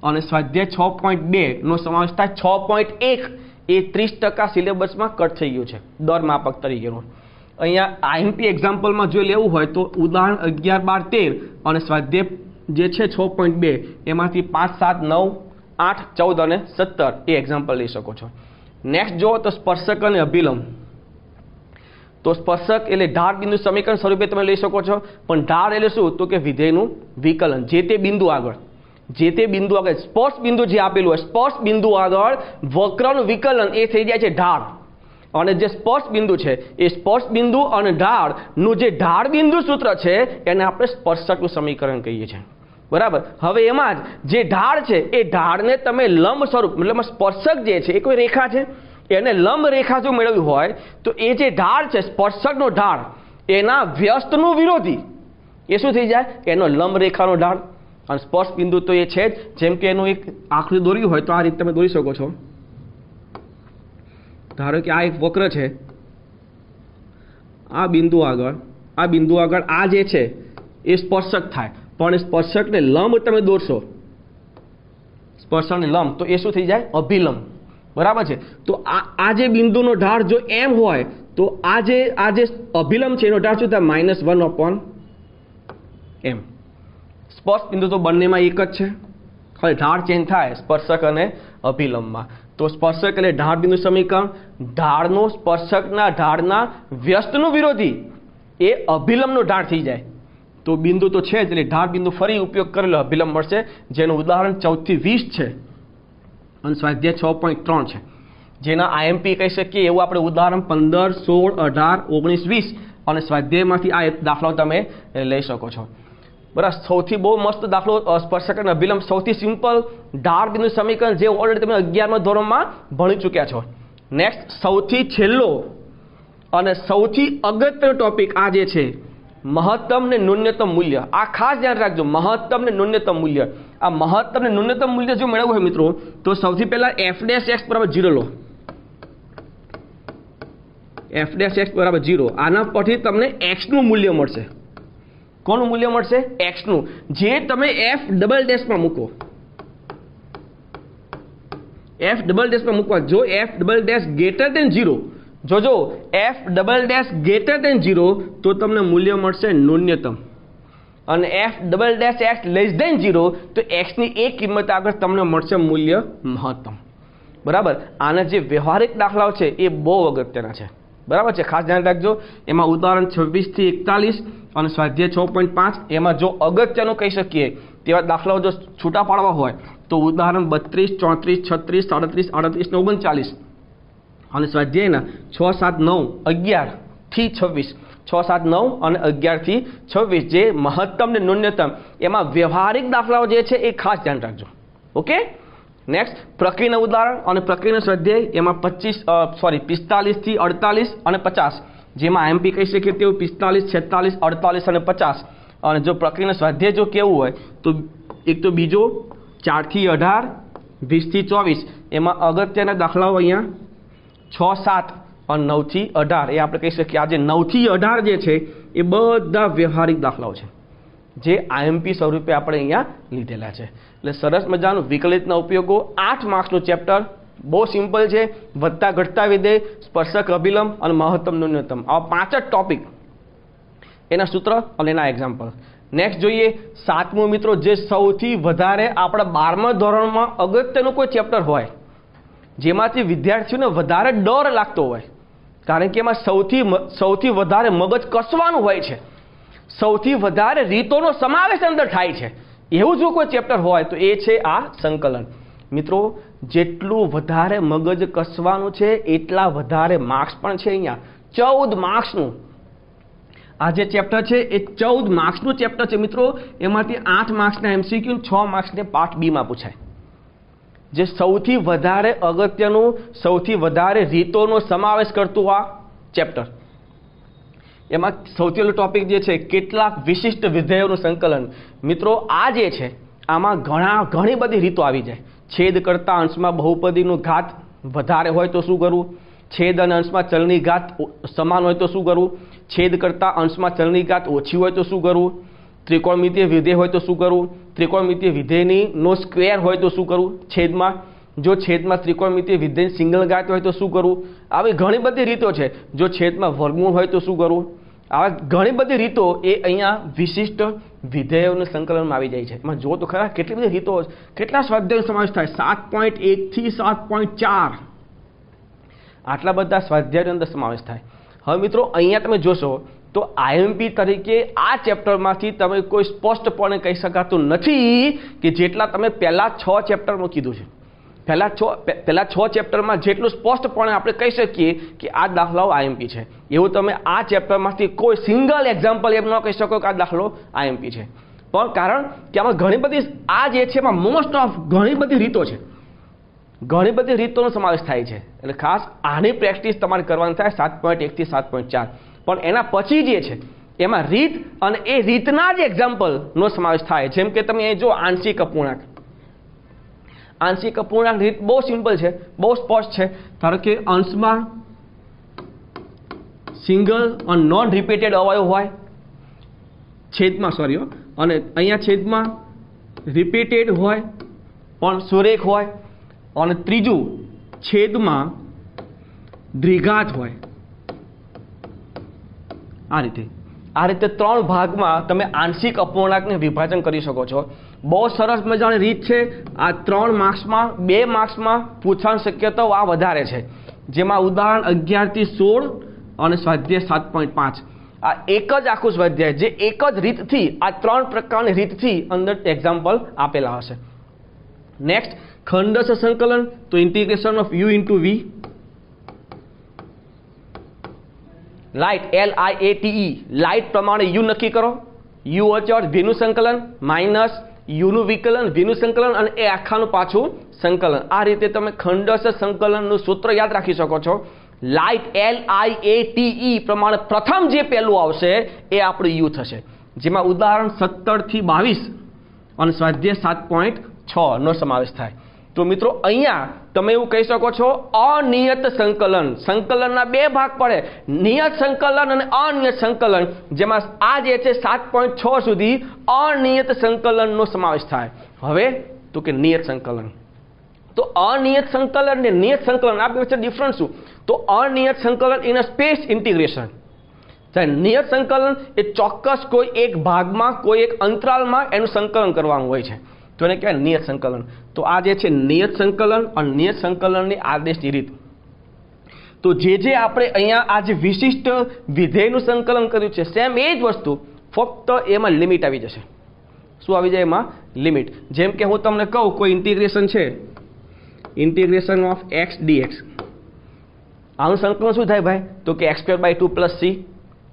અને સ્વાધ્યાય 6.2 નો સમાવેશ થાય. 6.1 એ 30% સિલેબસમાં કટ થઈ ગયું છે દર માપક તરીકેનું. અહીંયા આઈએમપી એક્ઝામ્પલમાં જો લેવું હોય તો ઉદાહરણ 11, 12, 13 અને સ્વાધ્યાય જે છે 6.2 એમાંથી 5, 7, 9, 8, 14 અને 17 એ એક્ઝામ્પલ લઈ શકો છો. નેક્સ્ટ જો તો સ્પર્શક અને અભિલંબ. તો સ્પર્શક એટલે ઢાળ બિંદુ સમીકરણ સ્વરૂપે તમે લઈ શકો છો, પણ ઢાળ એટલે શું? તો કે વિધેયનું વિકલન. જે તે બિંદુ આગળ સ્પર્શ બિંદુ જે આપેલું હોય, સ્પર્શ બિંદુ આગળ વક્રનું વિકલન એ થઈ જાય છે ઢાળ. અને જે સ્પર્શ બિંદુ છે એ સ્પર્શ બિંદુ અને ઢાળનું જે ઢાળ બિંદુ સૂત્ર છે એને આપણે સ્પર્શકનું સમીકરણ કહીએ છીએ. બરાબર. હવે એમાં જ જે ઢાળ છે એ ઢાળને તમે લંબ સ્વરૂપ, મતલબ સ્પર્શક જે છે એ કોઈ રેખા છે, એને લંબ રેખા જો મેળવવી હોય તો એ જે ઢાળ છે સ્પર્શકનો ઢાળ એના વ્યસ્તનું વિરોધી એ શું થઈ જાય? એનો લંબ રેખાનો ઢાળ. અને સ્પર્શ બિંદુ તો એ છે જ. જેમ કે એનું એક આકૃતિ દોર્યું હોય તો આ રીતે તમે દોરી શકો છો. ધારો કે આ એક વક્ર છે, આ બિંદુ આગળ આ જે છે એ સ્પર્શક થાય, પણ સ્પર્શકને લંબ તમે દોરશો, સ્પર્શકને લંબ, તો એ શું થઈ જાય? અભિલંબ. બરાબર છે. તો આ જે બિંદુનો ઢાળ જો m હોય તો આ જે અભિલંબ છે એનો ઢાળ શું થાય? -1/m. સ્પર્શ બિંદુ તો બંનેમાં એક જ છે, ખાલી ઢાળ ચેન્જ થાય સ્પર્શક અને અભિલંબમાં. તો સ્પર્શક એટલે ઢાળ બિંદુ સમીકરણ, ઢાળનો સ્પર્શકના ઢાળના વ્યસ્તનું વિરોધી એ અભિલંબનો ઢાળ થઈ જાય. તો બિંદુ તો છે જ, એટલે ઢાળ બિંદુ ફરી ઉપયોગ કરેલો અભિલંબ મળશે, જેનું ઉદાહરણ 14 થી 20 છે અને સ્વાધ્યાય 6.3 છે. જેના આઈએમપી કહી શકીએ એવું આપણે ઉદાહરણ 15, 16, 18, 19, 20 અને સ્વાધ્યાયમાંથી આ દાખલાઓ તમે લઈ શકો છો. બરાબર. સૌથી બહુ મસ્ત દાખલો સ્પર્શક અને અભિલંબ, સૌથી સિમ્પલ ઢાળ બિંદુ સમીકરણ, જે ઓલરેડી તમે 11મા ધોરણમાં ભણી ચૂક્યા છો. નેક્સ્ટ સૌથી છેલ્લો અને સૌથી અગત્યનો ટોપિક આ જે છે, મહત્તમ ને ન્યૂનતમ મૂલ્ય. આ ખાસ ધ્યાન રાખજો, મહત્તમ ને ન્યૂનતમ મૂલ્ય. આ મહત્તમ ને ન્યૂનતમ મૂલ્ય જો મેળવવું હોય મિત્રો તો સૌથી પહેલા f' બરાબર 0 લો. f' બરાબર 0. આના પરથી તમને x નું મૂલ્ય મળશે. કોનું મૂલ્ય મળશે? x નું, જે તમે f' માં મૂકો. f' મૂકવા. જો f' ગ્રેટર ધેન 0, જોજો f' ગ્રેટર ધેન 0 તો તમને મૂલ્ય મળશે ન્યૂનતમ, અને f' લેસ ધેન 0 તો x ની એક કિંમત આગળ તમને મળશે મૂલ્ય મહત્તમ. બરાબર. આના જે વ્યવહારિક દાખલાઓ છે એ બહુ અગત્યના છે. બરાબર છે, ખાસ ધ્યાન રાખજો. એમાં ઉદાહરણ 26 થી 41 અને સ્વાધ્યાય 6.5 એમાં જો અગત્યનું કહી શકીએ તેવા દાખલાઓ જો છૂટા પાડવા હોય તો ઉદાહરણ 32, 34, 36, 37, 38 ને 39 અને સ્વાધ્યાયના 6, 7, 9, 11 થી 26, 6, 7, 9 અને 11 થી 26 જે મહત્તમ ને ન્યૂનતમ એમાં વ્યવહારિક દાખલાઓ જે છે એ ખાસ ધ્યાન રાખજો. ઓકે. નેક્સ્ટ પ્રક્રિયાના ઉદાહરણ અને પ્રક્રિયાનો સ્વાધ્યાય એમાં 45 થી 48 અને 50, જેમાં આઈએમપી કહી શકીએ તેવું 45, 46, 48 અને 50. અને જો પ્રક્રિયાનો સ્વાધ્યાય જો કેવું હોય તો એક તો બીજો 4 થી 18, 20 થી 24 એમાં અગત્યના દાખલાઓ અહીંયા 6, 7 અને 9 થી 18 એ આપણે કહી શકીએ. આ જે 9 થી 18 જે છે એ બધા વ્યવહારિક દાખલાઓ છે જે આઈએમપી સ્વરૂપે આપણે અહીંયા લીધેલા છે. એટલે સરસ મજાનું વિકલિતના ઉપયોગો 8 માર્ક્સનું ચેપ્ટર, બહુ સિમ્પલ છે. વધતા ઘટતા વિધેય, સ્પર્શક અભિલંબ અને મહત્તમ ન્યૂનતમ, આવા 5 જ ટોપિક, એના સૂત્ર અને એના એક્ઝામ્પલ. નેક્સ્ટ જોઈએ 7મું મિત્રો, જે સૌથી વધારે આપણા 12મા ધોરણમાં અગત્યનું કોઈ ચેપ્ટર હોય, જેમાંથી વિદ્યાર્થીઓને વધારે ડર લાગતો હોય, કારણ કે એમાં સૌથી વધારે મગજ કસવાનું હોય છે. સૌથી વધારે રીતોનો સમાવેશ અંદર થાય છે એવું જો કોઈ ચેપ્ટર હોય તો એ છે આ સંકલન. મિત્રો જેટલું વધારે મગજ કસવાનું છે એટલા વધારે માર્ક્સ પણ છે. અહીંયા 14 માર્ક્સનું આ જે ચેપ્ટર છે એ 14 માર્ક્સનું ચેપ્ટર છે મિત્રો. એમાંથી 8 માર્ક્સના MCQ, 6 માર્ક્સને પાર્ટ બી માં પૂછાય. જે સૌથી વધારે અગત્યનું, સૌથી વધારે રીતોનો સમાવેશ કરતું આ ચેપ્ટર. એમાં સૌથી પહેલો ટોપિક જે છે કેટલાક વિશિષ્ટ વિધેયોનું સંકલન. મિત્રો આ જે છે આમાં ઘણી બધી રીતો આવી જાય. છેદ કરતા અંશમાં બહુપદીનું ઘાત વધારે હોય તો શું કરવું, છેદ અને અંશમાં ચલની ઘાત સમાન હોય તો શું કરવું, છેદ કરતા અંશમાં ચલની ઘાત ઓછી હોય તો શું કરવું, ત્રિકોણમિતીય વિધેય હોય તો શું કરવું, ત્રિકોણમિતીય વિધેયની નો સ્ક્વેર હોય તો શું કરવું, છેદમાં જો છેદમાં ત્રિકોણમિતીય વિધેયની સિંગલ ઘાત હોય તો શું કરવું. આવી ઘણી બધી રીતો છે. જો છેદમાં વર્ગમૂળ હોય તો શું કરવું. આવા ઘણી બધી રીતો એ અહીંયા વિશિષ્ટ વિધેયોનું સંકલનમાં આવી જાય છે. એમાં જો તો ખરા કેટલી બધી રીતો, કેટલા સ્વાધ્યાયનો સમાવેશ થાય, 7.1 થી 7.4 આટલા બધા સ્વાધ્યાયનો અંદર સમાવેશ થાય. હવે મિત્રો અહીંયા તમે જોશો તો IMP તરીકે આ ચેપ્ટરમાંથી તમે કોઈ સ્પષ્ટપણે કહી શકાતું નથી કે જેટલા તમે પહેલા 6 ચેપ્ટરમાં કીધું છે. પહેલા 6 ચેપ્ટરમાં જેટલું સ્પષ્ટપણે આપણે કહી શકીએ કે આ દાખલાઓ IMP છે, એવું તમે આ ચેપ્ટરમાંથી કોઈ સિંગલ એક્ઝામ્પલ એમ ન કહી શકો કે આ દાખલો IMP છે. પણ કારણ કે આમાં ઘણી બધી આ જે છે એમાં મોસ્ટ ઓફ ઘણી બધી રીતો છે, ઘણી બધી રીતોનો સમાવેશ થાય છે. એટલે ખાસ આની પ્રેક્ટિસ તમારે કરવાની થાય 7.1 થી 7.4. પણ એના પછી જે છે એમાં રીત અને એ રીતના જ એક્ઝામ્પલનો સમાવેશ થાય. જેમ કે તમે એ જો આંશિક અપૂર્ણાંક. આંશિક અપૂર્ણાંક રીત બહુ સિમ્પલ છે, બહુ સ્પષ્ટ છે. ધારો કે અંશમાં સિંગલ અને નોન રિપીટેડ અવયવ હોય, છેદમાં અને અહીંયા છેદમાં રિપીટેડ હોય પણ સુરેખ હોય, અને ત્રીજું છેદમાં દ્વિઘાત હોય. આ રીતે 3 ભાગમાં તમે આંશિક અપૂર્ણાંકને વિભાજન કરી શકો છો. બહુ સરસ મજાની રીત છે. આ 3 માર્ક્સમાં 2 માર્ક્સમાં પૂછવાની શક્યતાઓ આ વધારે છે. જેમાં ઉદાહરણ 11 થી 16 અને સ્વાધ્યાય 7.5 આ એક જ આખું સ્વાધ્યાય જે એક જ રીતથી આ 3 પ્રકારની રીતથી અંદર એક્ઝામ્પલ આપેલા હશે. નેક્સ્ટ ખંડશ સંકલન, તો integration of u into v. Light LIATE light પ્રમાણે u નક્કી કરો. u અચળ v નું સંકલન માઇનસ u નું વિકલન v નું સંકલન અને એ આખાનું પાછું સંકલન. આ રીતે તમે ખંડશ સંકલનનું સૂત્ર યાદ રાખી શકો છો. લાઇટ LIATE પ્રમાણે પ્રથમ જે પહેલું આવશે એ આપણું u થશે. જેમાં ઉદાહરણ 17 થી 22 અને સ્વાધ્યાય 7.6 નો સમાવેશ થાય. તો મિત્રો અહીંયા તમે એવું કહી શકો છો અનિયત સંકલન. સંકલનના 2 ભાગ પડે, નિયત સંકલન અને અનિયત સંકલન. જેમાં આ જે છે 7.6 સુધી અનિયત સંકલનનો સમાવેશ થાય. હવે તો કે નિયત સંકલન. તો અનિયત સંકલન ને નિયત સંકલન આ વચ્ચે ડિફરન્સ શું? તો અનિયત સંકલન ઇન અ સ્પેસ ઇન્ટિગ્રેશન. નિયત સંકલન એ ચોક્કસ કોઈ એક ભાગમાં, કોઈ એક અંતરાલમાં એનું સંકલન કરવાનું હોય છે, તો એને કહેવાય નિયત સંકલન. તો આ જે છે નિયત સંકલન અને નિયત સંકલનની આદેશની રીત. તો જે આપણે અહીંયા આ જે વિશિષ્ટ વિધેયનું સંકલન કર્યું છે, સેમ એ જ વસ્તુ, ફક્ત એમાં લિમિટ આવી જશે. શું આવી જાય એમાં? લિમિટ. જેમ કે હું તમને કહું કોઈ ઇન્ટિગ્રેશન છે, ઇન્ટિગ્રેશન ઓફ x dx, આનું સંકલન શું થાય ભાઈ? તો કે x²/2 + c.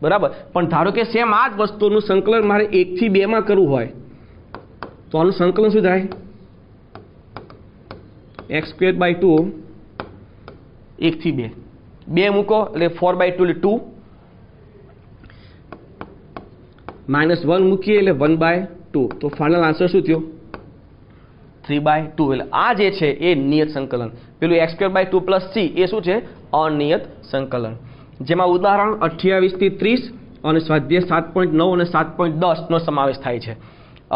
બરાબર. પણ ધારો કે સેમ આ જ વસ્તુનું સંકલન મારે 1 થી 2 માં કરવું હોય તો આનું સંકલન શું થાય? x²/2 1 થી 2 2 મૂકો એટલે 4/2 એટલે 2 -1 મૂકીએ એટલે 1/2. તો ફાઇનલ આન્સર શું થયો? 3/2. એટલે આ જે છે એ નિયત સંકલન. પેલું x²/2 + c એ શું છે? અનિયત સંકલન. જેમાં ઉદાહરણ 28 થી 30 અને સ્વાધ્યાય 7.9 અને 7.10 નો સમાવેશ થાય છે.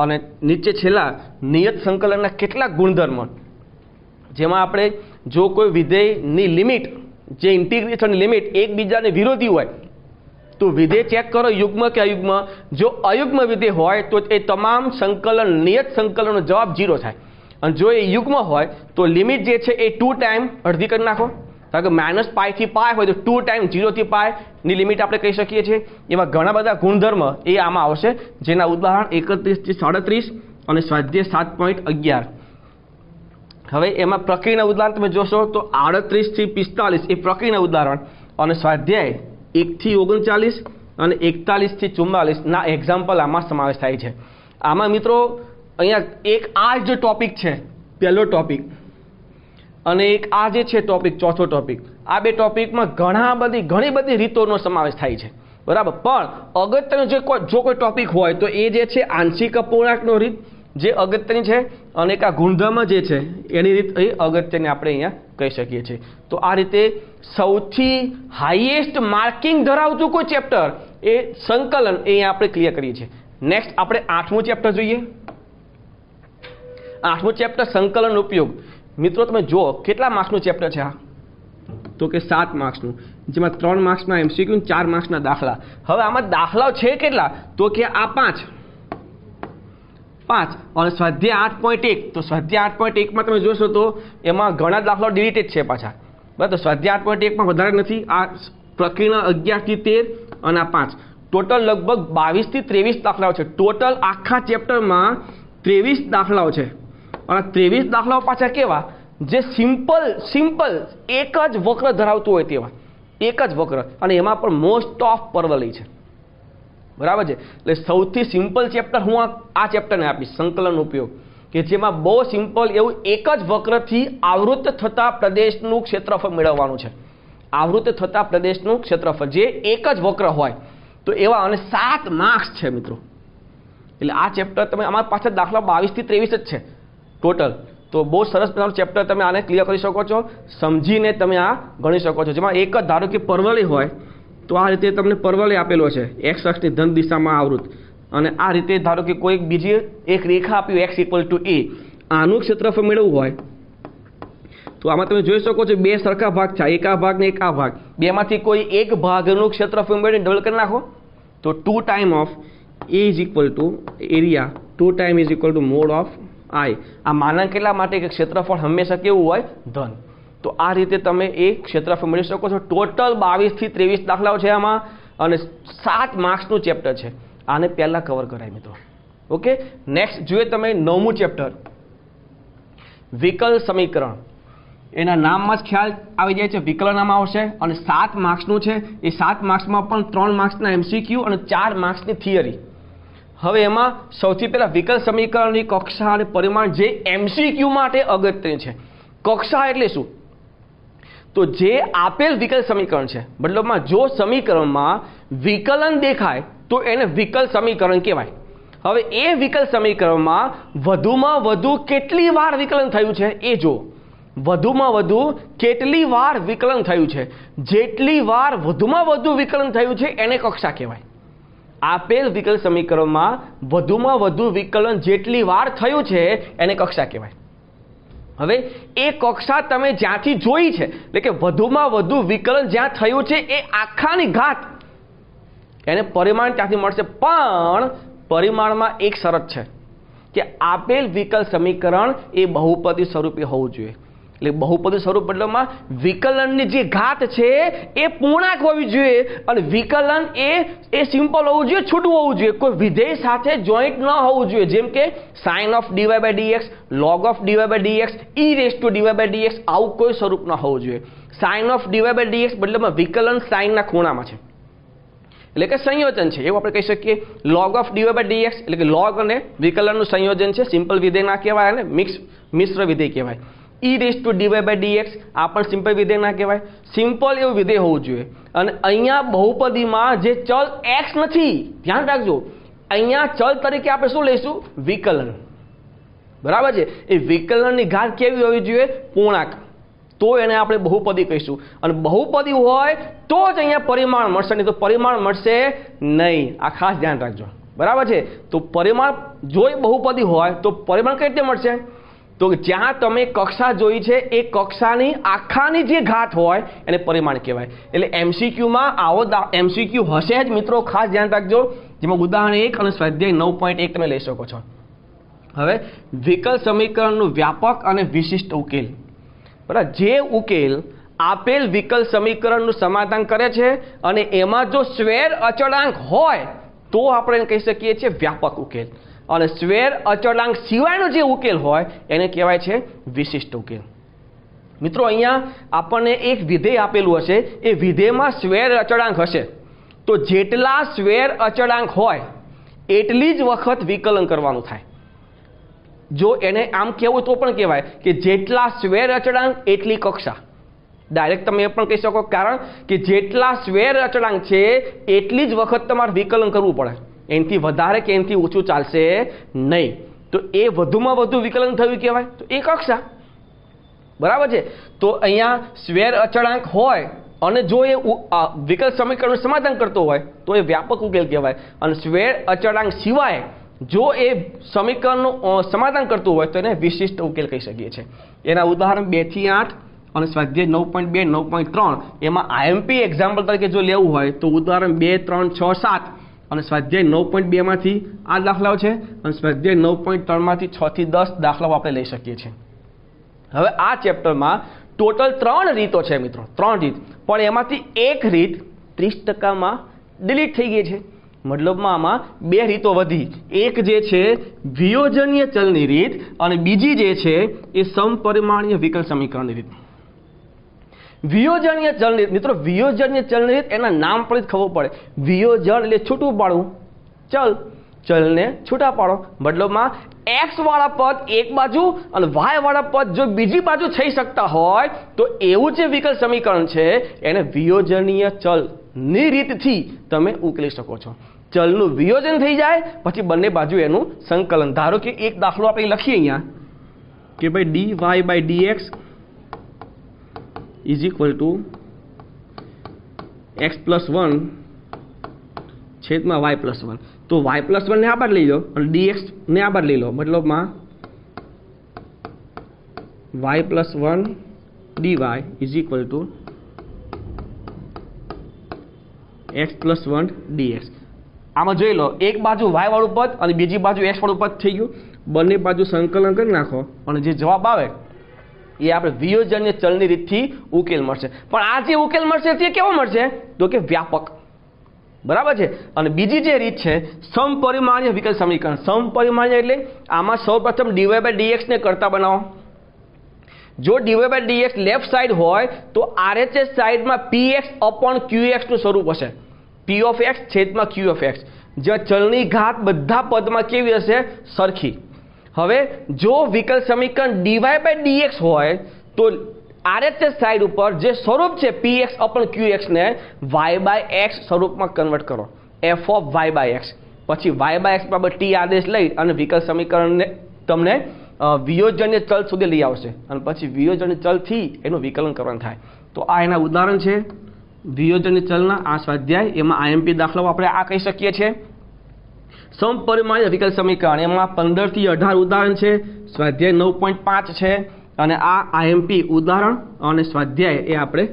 અને નીચે છેલ્લા નિયત સંકલનના કેટલાક ગુણધર્મો, જેમાં આપણે જો કોઈ વિધેયની લિમિટ, જે ઇન્ટિગ્રેશનની લિમિટ એકબીજાને વિરોધી હોય તો વિધેય ચેક કરો યુગ્મ કે અયુગ્મ. જો અયુગ્મ વિધેય હોય તો એ તમામ સંકલન, નિયત સંકલનનો જવાબ 0 થાય. અને જો એ યુગ્મ હોય તો લિમિટ જે છે એ 2 ટાઈમ અડધી કરી નાખો. કારણ કે -π થી π હોય તો 2 ટાઈમ 0 થી π ની લિમિટ આપણે કહી શકીએ છીએ. એવા ઘણા બધા ગુણધર્મ એ આમાં આવશે, જેના ઉદાહરણ 31 થી 37 અને સ્વાધ્યાય 7.11. હવે એમાં પ્રક્રિયાના ઉદાહરણ તમે જોશો તો 38 થી 45 એ પ્રક્રિયાના ઉદાહરણ, અને સ્વાધ્યાય 1 થી 39 અને 41 થી 44 ના એક્ઝામ્પલ આમાં સમાવેશ થાય છે. આમાં મિત્રો અહીંયા એક આ જે ટોપિક છે પહેલો ટોપિક, અને એક આ જે છે ટોપિક ચોથો ટોપિક, આ બે ટોપિકમાં ઘણી બધી રીતોનો સમાવેશ થાય છે, બરાબર. પણ અગત્યનો જો કોઈ ટોપિક હોય તો એ જે છે આંશિક અપૂર્ણાંકનો રીત જે અગત્યની છે, અને એક આ ગુણધર્મ જે છે એની રીત એ અગત્યની આપણે અહીંયા કહી શકીએ છીએ. તો આ રીતે સૌથી હાઈએસ્ટ માર્કિંગ ધરાવતું કોઈ ચેપ્ટર એ સંકલન એ અહીંયા આપણે ક્લિયર કરીએ છીએ. નેક્સ્ટ આપણે 8મું ચેપ્ટર જોઈએ. 8મું ચેપ્ટર સંકલન ઉપયોગ. મિત્રો તમે જુઓ કેટલા માર્ક્સનું ચેપ્ટર છે આ, તો કે 7 માર્ક્સનું, જેમાં 3 માર્ક્સના એમસીક્યુ 4 માર્ક્સના દાખલા. હવે આમાં દાખલાઓ છે કેટલા, તો કે આ 5 અને સ્વાધ્યાય 8.1. તો સ્વાધ્યાય 8.1માં તમે જોશો તો એમાં ઘણા દાખલાઓ ડિલીટેડ છે પાછા, બરાબર. તો સ્વાધ્યાય 8.1માં વધારે નથી. આ પ્રક્રિયાના 11 થી 13 અને આ 5 ટોટલ લગભગ 22 થી 23 દાખલાઓ છે. ટોટલ આખા ચેપ્ટરમાં 23 દાખલાઓ છે, અને 23 દાખલાઓ પાછા કેવા, જે સિમ્પલ એક જ વક્ર ધરાવતું હોય તેવા, એક જ વક્ર, અને એમાં પણ મોસ્ટ ઓફ પરવલય છે, બરાબર છે. એટલે સૌથી સિમ્પલ ચેપ્ટર હું આ ચેપ્ટરને આપીશ, સંકલન ઉપયોગ, કે જેમાં બહુ સિમ્પલ એવું એક જ વક્રથી આવૃત થતા પ્રદેશનું ક્ષેત્રફળ મેળવવાનું છે. આવૃત થતા પ્રદેશનું ક્ષેત્રફળ જે એક જ વક્ર હોય તો એવા, અને 7 માર્ક્સ છે મિત્રો. એટલે આ ચેપ્ટર તમે અમારા પાસે દાખલા 22 થી 23 જ છે ટોટલ. તો બહુ સરસ મજાનું ચેપ્ટર, તમે આને ક્લિયર કરી શકો છો, સમજીને તમે આ ગણી શકો છો. જેમાં એક જ ધારો કે પરવલય હોય તો આ રીતે તમને પરવલય આપેલો છે x અક્ષની ધન દિશામાં આવૃત, અને આ રીતે ધારો કે કોઈ બીજી એક રેખા આપ્યું x = a, આનું ક્ષેત્રફળ મેળવવું હોય તો આમાં તમે જોઈ શકો છો 2 સરખા ભાગ છે, એક આ ભાગ ને એક આ ભાગ. બેમાંથી કોઈ એક ભાગનું ક્ષેત્રફળ મેળવીને ડબલ કરી નાખો તો 2 time of a = area 2 time mod of i. આ માનાંક કેટલા માટે કે ક્ષેત્રફળ હંમેશા કેવું હોય, ધન. તો આ રીતે તમે એક ક્ષેત્રફળ મેળવી શકો છો. ટોટલ 22 થી 23 દાખલાઓ છે આમાં, અને 7 માર્ક્સનું ચેપ્ટર છે. આને પહેલા કવર કરાય મિત્રો. ઓકે, નેક્સ્ટ જોઈએ તમે 9મું ચેપ્ટર વિકલ સમીકરણ. એના નામમાં જ ખ્યાલ આવી જાય છે, વિકલન નામ આવશે, અને 7 માર્ક્સનું છે. એ 7 માર્ક્સમાં પણ 3 માર્ક્સના એમસીક્યુ અને 4 માર્ક્સની થિયરી. હવે એમાં સૌથી પહેલા વિકલ સમીકરણની કક્ષા અને પરિમાણ જે એમસીક્યુ માટે અગત્યની છે. કક્ષા એટલે શું, તો જે આપેલ વિકલ સમીકરણ છે, મતલબમાં જો સમીકરણમાં વિકલન દેખાય તો એને વિકલ સમીકરણ કહેવાય. હવે એ વિકલ સમીકરણમાં વધુમાં વધુ કેટલી વાર વિકલન થયું છે એ જો, વધુમાં વધુ કેટલી વાર વિકલન થયું છે, જેટલી વાર વધુમાં વધુ વિકલન થયું છે એને કક્ષા કહેવાય. આપેલ વિકલ સમીકરણમાં વધુમાં વધુ વિકલન જેટલી વાર થયું છે એને કક્ષા કહેવાય. હવે એ કક્ષા તમે જ્યાંથી જોઈ છે, એટલે કે વધુમાં વધુ વિકલન જ્યાં થયું છે એ આખાની ઘાત, એને પરિમાણ ત્યાંથી મળશે. પણ પરિમાણમાં એક શરત છે કે આપેલ વિકલ સમીકરણ એ બહુપદી સ્વરૂપે હોવું જોઈએ. એટલે બહુપદી સ્વરૂપ મતલબમાં વિકલનની જે ઘાત છે એ પૂર્ણાંક હોવી જોઈએ, અને વિકલન એ સિમ્પલ હોવું જોઈએ, છૂટું હોવું જોઈએ, કોઈ વિધેય સાથે જોઈન્ટ ન હોવું જોઈએ. જેમ કે sin of dy/dx, log of dy/dx, e⁻dy/dx, આવું કોઈ સ્વરૂપ ન હોવું જોઈએ. sin of dy/dx મતલબમાં વિકલન સાઇનના ખૂણામાં છે, એટલે કે સંયોજન છે એવું આપણે કહી શકીએ. log of dy/dx એટલે કે log અને વિકલનનું સંયોજન છે, સિમ્પલ વિધેય ના કહેવાય, અને મિશ્ર વિધેય કહેવાય. e⁻dy/dx આ પણ સિમ્પલ વિધેય ના કહેવાય, સિમ્પલ એવું વિધેય હોવું જોઈએ. અને અહીંયા બહુપદીમાં જે ચલ x નથી, ધ્યાન રાખજો, અહીંયા ચલ તરીકે આપણે શું લઈશું, વિકલન, બરાબર છે. એ વિકલનની ઘાત કેવી હોવી જોઈએ, પૂર્ણાંક, તો એને આપણે બહુપદી કહીશું. અને બહુપદી હોય તો જ અહીંયા પરિમાણ મળશે, નહીં તો પરિમાણ મળશે નહીં. આ ખાસ ધ્યાન રાખજો, બરાબર છે. તો પરિમાણ જો બહુપદી હોય તો પરિમાણ કઈ રીતે મળશે, તો જ્યાં તમે કક્ષા જોઈ છે એ કક્ષાની આખાની જે ઘાત હોય એને પરિમાણ કહેવાય. એટલે એમસીક્યુમાં આવો એમસીક્યુ હશે જ મિત્રો, ખાસ ધ્યાન રાખજો. જેમાં ઉદાહરણ 1 અને સ્વાધ્યાય 9.1 તમે લઈ શકો છો. હવે વિકલ સમીકરણનું વ્યાપક અને વિશિષ્ટ ઉકેલ, બરાબર. જે ઉકેલ આપેલ વિકલ સમીકરણનું સમાધાન કરે છે અને એમાં જો સ્વેર અચળાંક હોય તો આપણે એને કહી શકીએ છીએ વ્યાપક ઉકેલ, અને સ્વેર અચળાંક સિવાયનો જે ઉકેલ હોય એને કહેવાય છે વિશિષ્ટ ઉકેલ. મિત્રો અહીંયા આપણને એક વિધેય આપેલું હશે, એ વિધેયમાં સ્વેર અચળાંક હશે, તો જેટલા સ્વેર અચળાંક હોય એટલી જ વખત વિકલન કરવાનું થાય. જો એને આમ કહેવું તો પણ કહેવાય કે જેટલા સ્વેર અચળાંક એટલી કક્ષા. ડાયરેક્ટ તમે એ પણ કહી શકો, કારણ કે જેટલા સ્વેર અચળાંક છે એટલી જ વખત તમારે વિકલન કરવું પડે, એનાથી વધારે કે એનાથી ઓછું ચાલશે નહીં. તો એ વધુમાં વધુ વિકલન થયું કહેવાય, તો એ કક્ષા. બરાબર છે. તો અહીંયા સ્વેર અચળાંક હોય અને જો એ વિકલ સમીકરણનું સમાધાન કરતો હોય તો એ વ્યાપક ઉકેલ કહેવાય, અને સ્વેર અચળાંક સિવાય જો એ સમીકરણનું સમાધાન કરતું હોય તો એને વિશિષ્ટ ઉકેલ કહી શકીએ છીએ. એના ઉદાહરણ 2 થી 8 અને સ્વાધ્યાય 9.2 9.3 એમાં આઈએમપી એક્ઝામ્પલ તરીકે જો લેવું હોય તો ઉદાહરણ 2 3 6 7 અને સ્વાધ્યાય 9.2 માંથી આ દાખલાઓ છે, અને સ્વાધ્યાય 9.3 માંથી 6 થી 10 દાખલાઓ આપણે લઈ શકીએ છીએ. હવે આ ચેપ્ટરમાં ટોટલ 3 રીતો છે મિત્રો, 3 રીત, પણ એમાંથી એક રીત 30%માં ડિલીટ થઈ ગઈ છે. મતલબમાં આમાં 2 રીતો વધી. એક જે છે વિયોજનીય ચલની રીત અને બીજી જે છે એ સમપરિમાણીય વિકલ સમીકરણની રીત. વિયોજનીય ચલની રીત મિત્રો, વિયોજનીય ચલની રીત એના નામ પર જ ખબર પડે. વિયોજન એટલે છૂટું પાડવું, ચલને છૂટા પાડો. મતલબમાં x વાળા પદ એક બાજુ અને y વાળા પદ જો બીજી બાજુ થઈ શકતા હોય તો એવું જે વિકલ સમીકરણ છે એને વિયોજનીય ચલની રીતથી તમે ઉકેલી શકો છો. ચલનું વિયોજન થઈ જાય પછી બંને બાજુ એનું સંકલન. ધારો કે એક દાખલો આપણે લખીએ અહીંયા કે ભાઈ dy/dx is equal to x+1 છેદમાં y+1. તો y+1 ને આ બાર લઈ લો અને dx ને આ બાર લઈ લો. મતલબમાં y+1 dy is equal to x+1 dx. આમાં જોઈ લો, એક બાજુ y વાળું પદ અને બીજી બાજુ x વાળું પદ થઈ ગયું. બંને બાજુ સંકલન કરી નાખો અને જે જવાબ આવે એ આપણે વિયોજનીય ચલની રીતથી ઉકેલ મળશે. પણ આ જે ઉકેલ મળશે તે કેવો મળશે? તો કે વ્યાપક. બરાબર છે. અને બીજી જે રીત છે સમપરિમાણીય વિકલ સમીકરણ. સમપરિમાણીય એટલે આમાં સૌપ્રથમ dy/dx ને કરતા બનાવો. જો dy/dx લેફ્ટ સાઈડ હોય તો RHS સાઈડમાં px/qx નું સ્વરૂપ હશે. p of x છેદમાં q of x. જ્યાં ચલની ઘાત બધા પદમાં કેવી હશે? સરખી. હવે જો વિકલ સમીકરણ dy/dx હોય તો RHS સાઈડ ઉપર જે સ્વરૂપ છે px/qx ને y/x સ્વરૂપમાં કન્વર્ટ કરો, f of y/x. પછી y/x બરાબર t આદેશ લઈ અને વિકલ સમીકરણને તમને વિયોજનીય ચલ સુધી લઈ આવશે અને પછી વિયોજનીય ચલથી એનું વિકલન કરવાનું થાય. તો આ એના ઉદાહરણ છે વિયોજનીય ચલના. આ સ્વાધ્યાય એમાં આઈએમપી દાખલાઓ આપણે આ કહી શકીએ છીએ. સમપરિમાણીય વિકલ સમીકરણ એમાં 15 થી 18 ઉદાહરણ છે. સ્વાધ્યાય 9.5 છે અને આ આઈએમપી ઉદાહરણ અને સ્વાધ્યાય એ આપણે